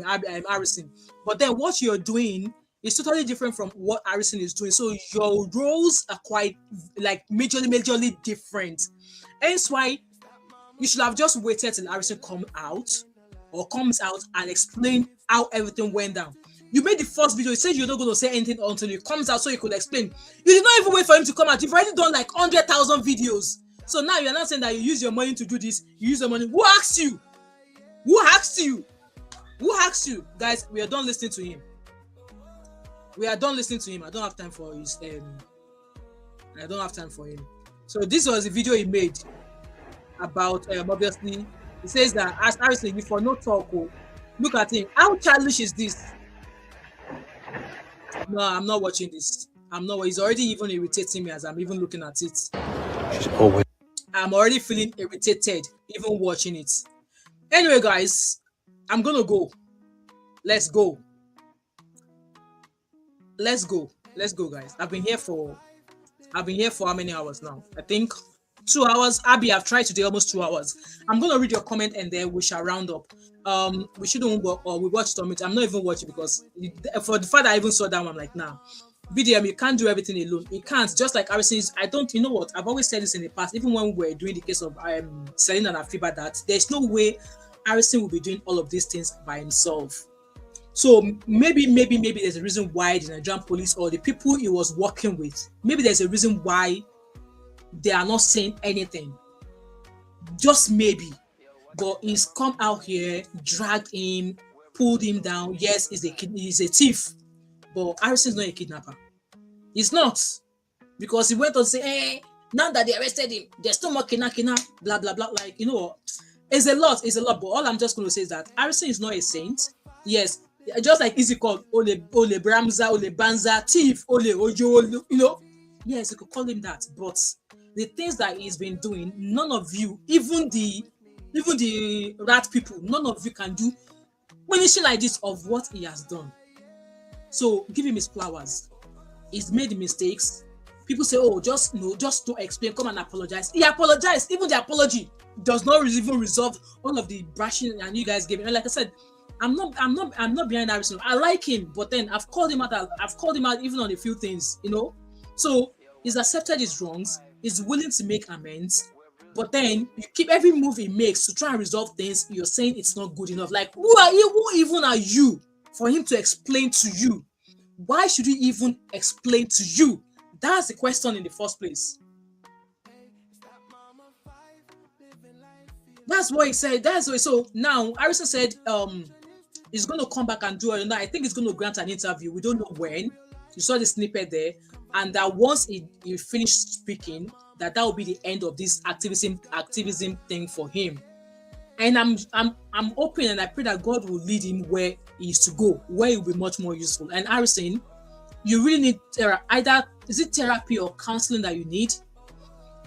Harrison. But then what you're doing is totally different from what Harrison is doing. So your roles are quite like majorly different. Hence why you should have just waited till Harrison comes out and explain how everything went down. You made the first video, you said you're not going to say anything until he comes out so you could explain. You did not even wait for him to come out. You've already done like 100,000 videos. So now you're not saying that you use your money to do this. You use your money. Who asked you? Who asked you? Who asked you? Guys, we are done listening to him. I don't have time for his I don't have time for him. So this was the video he made about obviously he says that as Harrison before no talk. Look at him. How childish is this? No, I'm not watching this. He's already even irritating me as I'm even looking at it. I'm already feeling irritated even watching it. Anyway, guys, I'm gonna go. Let's go, guys. I've been here for how many hours now? I think 2 hours. Abby, I've tried today almost 2 hours. I'm gonna read your comment and then we shall round up. We shouldn't work or we watched on it. I'm not even watching because for the fact that I even saw that one, I'm like, nah. BDM, you can't do everything alone. You can't. Just like Harrison, you know what? I've always said this in the past, even when we were doing the case of Selena and Afiba, that there's no way Harrison will be doing all of these things by himself. So maybe there's a reason why the Nigerian police or the people he was working with, maybe there's a reason why they are not saying anything. Just maybe. But he's come out here, dragged him, pulled him down. Yes, he's a thief. But Harrison's not a kidnapper. He's not. Because he went on to say, hey, now that they arrested him, there's no more kidnap, blah, blah, blah. Like, you know, it's a lot. But all I'm just going to say is that Harrison is not a saint. Yes, just like Easy called Ole Bramza, Ole Banza, thief, Ole Ojo, you know. Yes, you could call him that. But the things that he's been doing, none of you, even the rat people, none of you can do anything like this of what he has done. So give him his flowers. He's made mistakes. People say, oh, just don't explain, come and apologize. He apologized. Even the apology does not even resolve all of the brushing and you guys gave him. And like I said, I'm not behind Harrison. I like him, but then I've called him out even on a few things, you know. So he's accepted his wrongs, he's willing to make amends, but then you keep every move he makes to try and resolve things, you're saying it's not good enough. Like, who even are you for him to explain to you? Why should he even explain to you? That's the question in the first place. That's what he said. That's what. So now Harrison said he's going to come back and do it. I think he's going to grant an interview. We don't know when. You saw the snippet there, and that once he finished speaking, that will be the end of this activism thing for him. And I'm hoping and I pray that God will lead him where he is to go, where he will be much more useful. And Harrison, you really need either is it therapy or counseling that you need?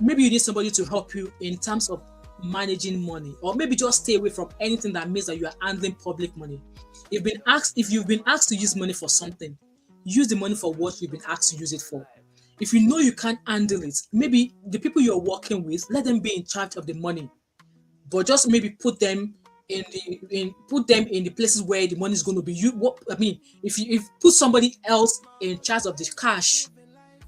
Maybe you need somebody to help you in terms of managing money, or maybe just stay away from anything that means that you are handling public money. If you've been asked to use money for something, use the money for what you've been asked to use it for. If you know you can't handle it, maybe the people you're working with, let them be in charge of the money, but just maybe put them in the places where the money is going to be used. If you put somebody else in charge of the cash,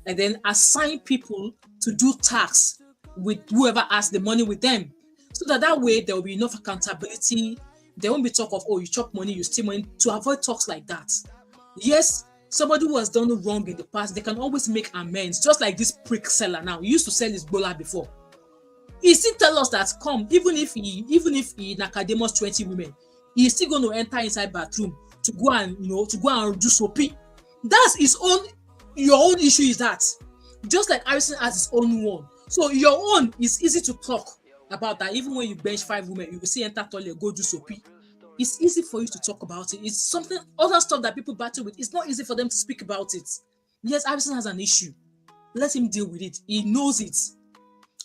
and then assign people to do tasks with whoever has the money with them, so that way there will be enough accountability. There won't be talk of, oh, you chop money, you steal money, to avoid talks like that. Yes, somebody who has done wrong in the past, they can always make amends, just like this prick seller now. He used to sell his bola before. He still tell us that even if he Nakademus 20 women, he's still going to enter inside bathroom to go and do soapy. That's your own issue is that. Just like Harrison has his own one. So your own is easy to talk about that. Even when you bench 5 women, you will see enter toilet, go do soapy. It's easy for you to talk about it. It's something, other stuff that people battle with. It's not easy for them to speak about it. Yes, Harrison has an issue. Let him deal with it. He knows it.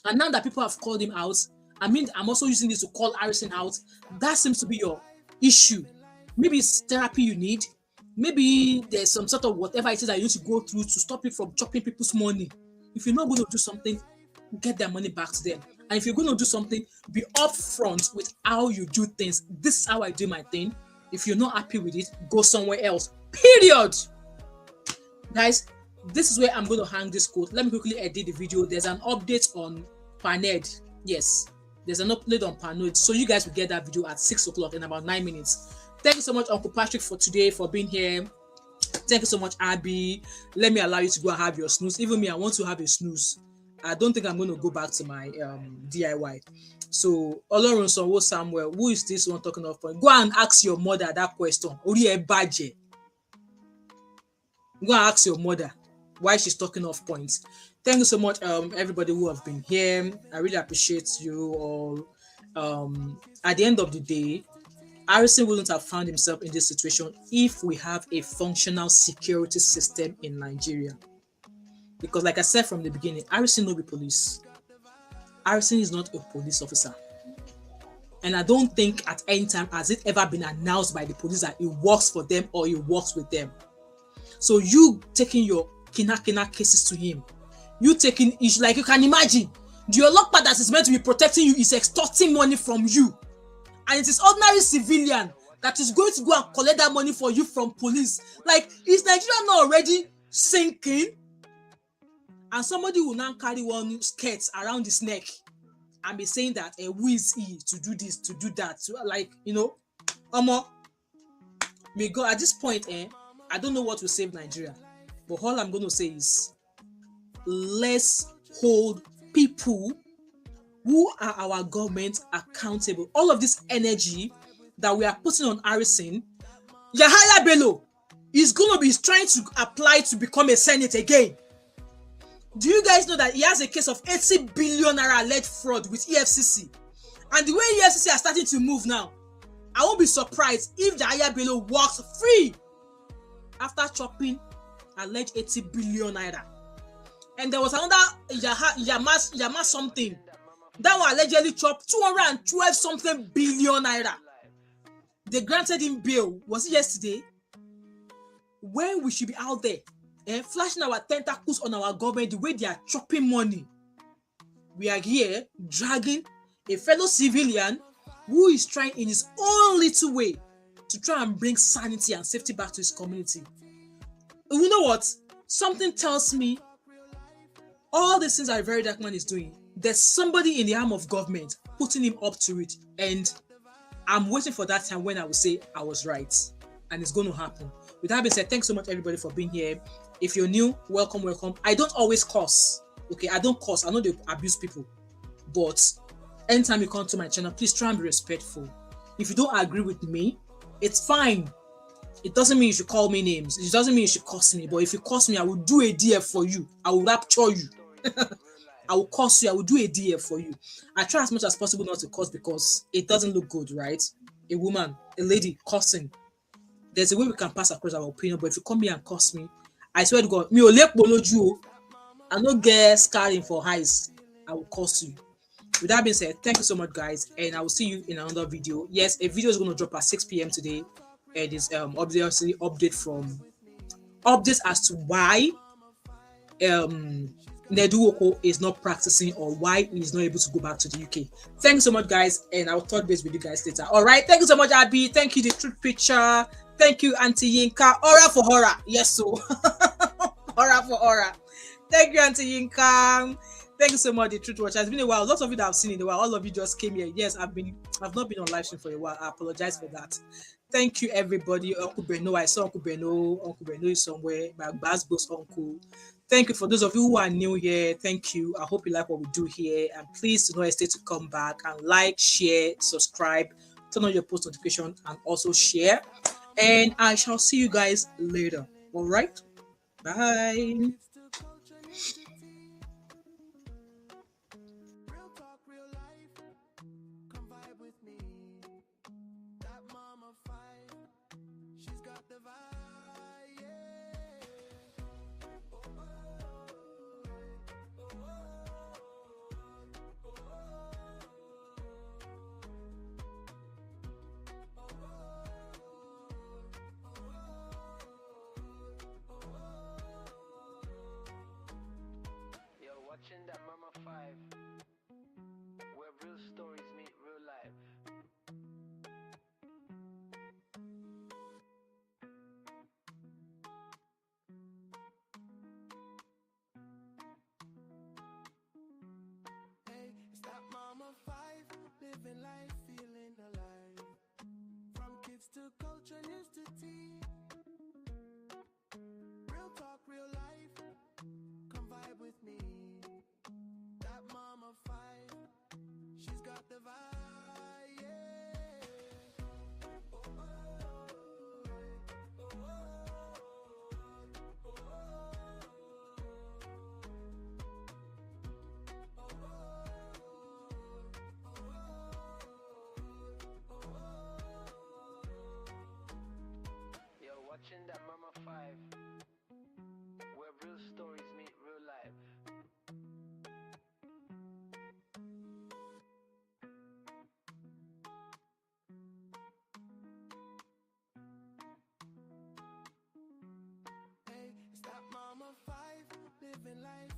And now that people have called him out, I mean, I'm also using this to call Harrison out. That seems to be your issue. Maybe it's therapy you need. Maybe there's some sort of whatever it is that you need to go through to stop you from chopping people's money. If you're not going to do something, get their money back to them. And if you're going to do something, be upfront with how you do things. This is how I do my thing. If you're not happy with it, go somewhere else. Period. Guys, this is where I'm going to hang this quote. Let me quickly edit the video. There's an update on Paned. Yes, there's an update on Paned. So you guys will get that video at 6 o'clock in about 9 minutes. Thank you so much, Uncle Patrick, for today, for being here. Thank you so much, Abby. Let me allow you to go and have your snooze. Even me, I want to have a snooze. I don't think I'm going to go back to my DIY. So, Olorun Sonwo Samuel, who is this one talking of point? Go and ask your mother that question. Ori e baje. Go and ask your mother why she's talking off points. Thank you so much, everybody who have been here. I really appreciate you all. At the end of the day, Harrison wouldn't have found himself in this situation if we have a functional security system in Nigeria. Because like I said from the beginning, Harrison no be police. Harrison is not a police officer. And I don't think at any time has it ever been announced by the police that he works for them or he works with them. So you taking your kina cases to him, you taking issue, like you can imagine, the Olokpa that is meant to be protecting you is extorting money from you. And it is ordinary civilian that is going to go and collect that money for you from police. Like, is Nigeria not already sinking? And somebody will now carry one skirt around his neck and be saying that who is he to do this, to do that, to, like, you know, may God, at this point, I don't know what will save Nigeria, but all I'm going to say is, let's hold people who are our government accountable. All of this energy that we are putting on Harrison, Yahaya Bello is going to be trying to apply to become a Senate again. Do you guys know that he has a case of 80 billion naira alleged fraud with EFCC? And the way EFCC are starting to move now, I won't be surprised if Yahaya Bello walks free after chopping alleged 80 billion naira. And there was another Yama something. That one allegedly chopped 212 something billion naira. They granted him bail. Was it yesterday? When we should be out there flashing our tentacles on our government the way they are chopping money. We are here dragging a fellow civilian who is trying in his own little way to try and bring sanity and safety back to his community. You know what? Something tells me all these things that VeryDarkMan is doing, there's somebody in the arm of government putting him up to it. And I'm waiting for that time when I will say I was right. And it's going to happen. With that being said, thanks so much, everybody, for being here. If you're new, welcome, welcome. I don't always curse. Okay, I don't curse. I know they abuse people. But anytime you come to my channel, please try and be respectful. If you don't agree with me, it's fine. It doesn't mean you should call me names. It doesn't mean you should curse me. But if you curse me, I will do a DF for you. I will rapture you. I will curse you. I will do a DF for you. I try as much as possible not to curse because it doesn't look good, right? A woman, a lady cursing. There's a way we can pass across our opinion, but if you come here and curse me, I swear to God, me ole poloju, I no get scarring for eyes. I will curse you. With that being said, thank you so much, guys, and I will see you in another video. Yes, a video is going to drop at 6 p.m. today. It is obviously updates as to why Neduoko is not practicing or why he is not able to go back to the UK. Thanks so much, guys, and I'll touch base with you guys later. All right, thank you so much, Abby. Thank you, the truth picture. Thank you, Auntie Yinka. Aura for horror. Yes, so horror for horror. Thank you, Auntie Yinka. Thank you so much, the truth watcher. It's been a while. Lots of you that I've seen in a while. All of you just came here. Yes, I've not been on live stream for a while. I apologize for that. Thank you, everybody. Uncle Beno, I saw Uncle Beno. Uncle Beno is somewhere. My Basbo's uncle. Thank you for those of you who are new here. Thank you. I hope you like what we do here. And please do not hesitate to come back and like, share, subscribe, turn on your post notification, and also share. And I shall see you guys later. All right? Bye. Come vibe with me. That mama the vibe, yeah. Watching that Mama 5, where real stories meet real life. Hey, it's that Mama 5, living life, feeling alive. From kids to culture, news to tea. Real talk, real life, come vibe with me. That Mama 5, she's got the vibe, yeah. Watching that Mama 5, where real stories meet real life. Hey, it's that Mama 5, living life,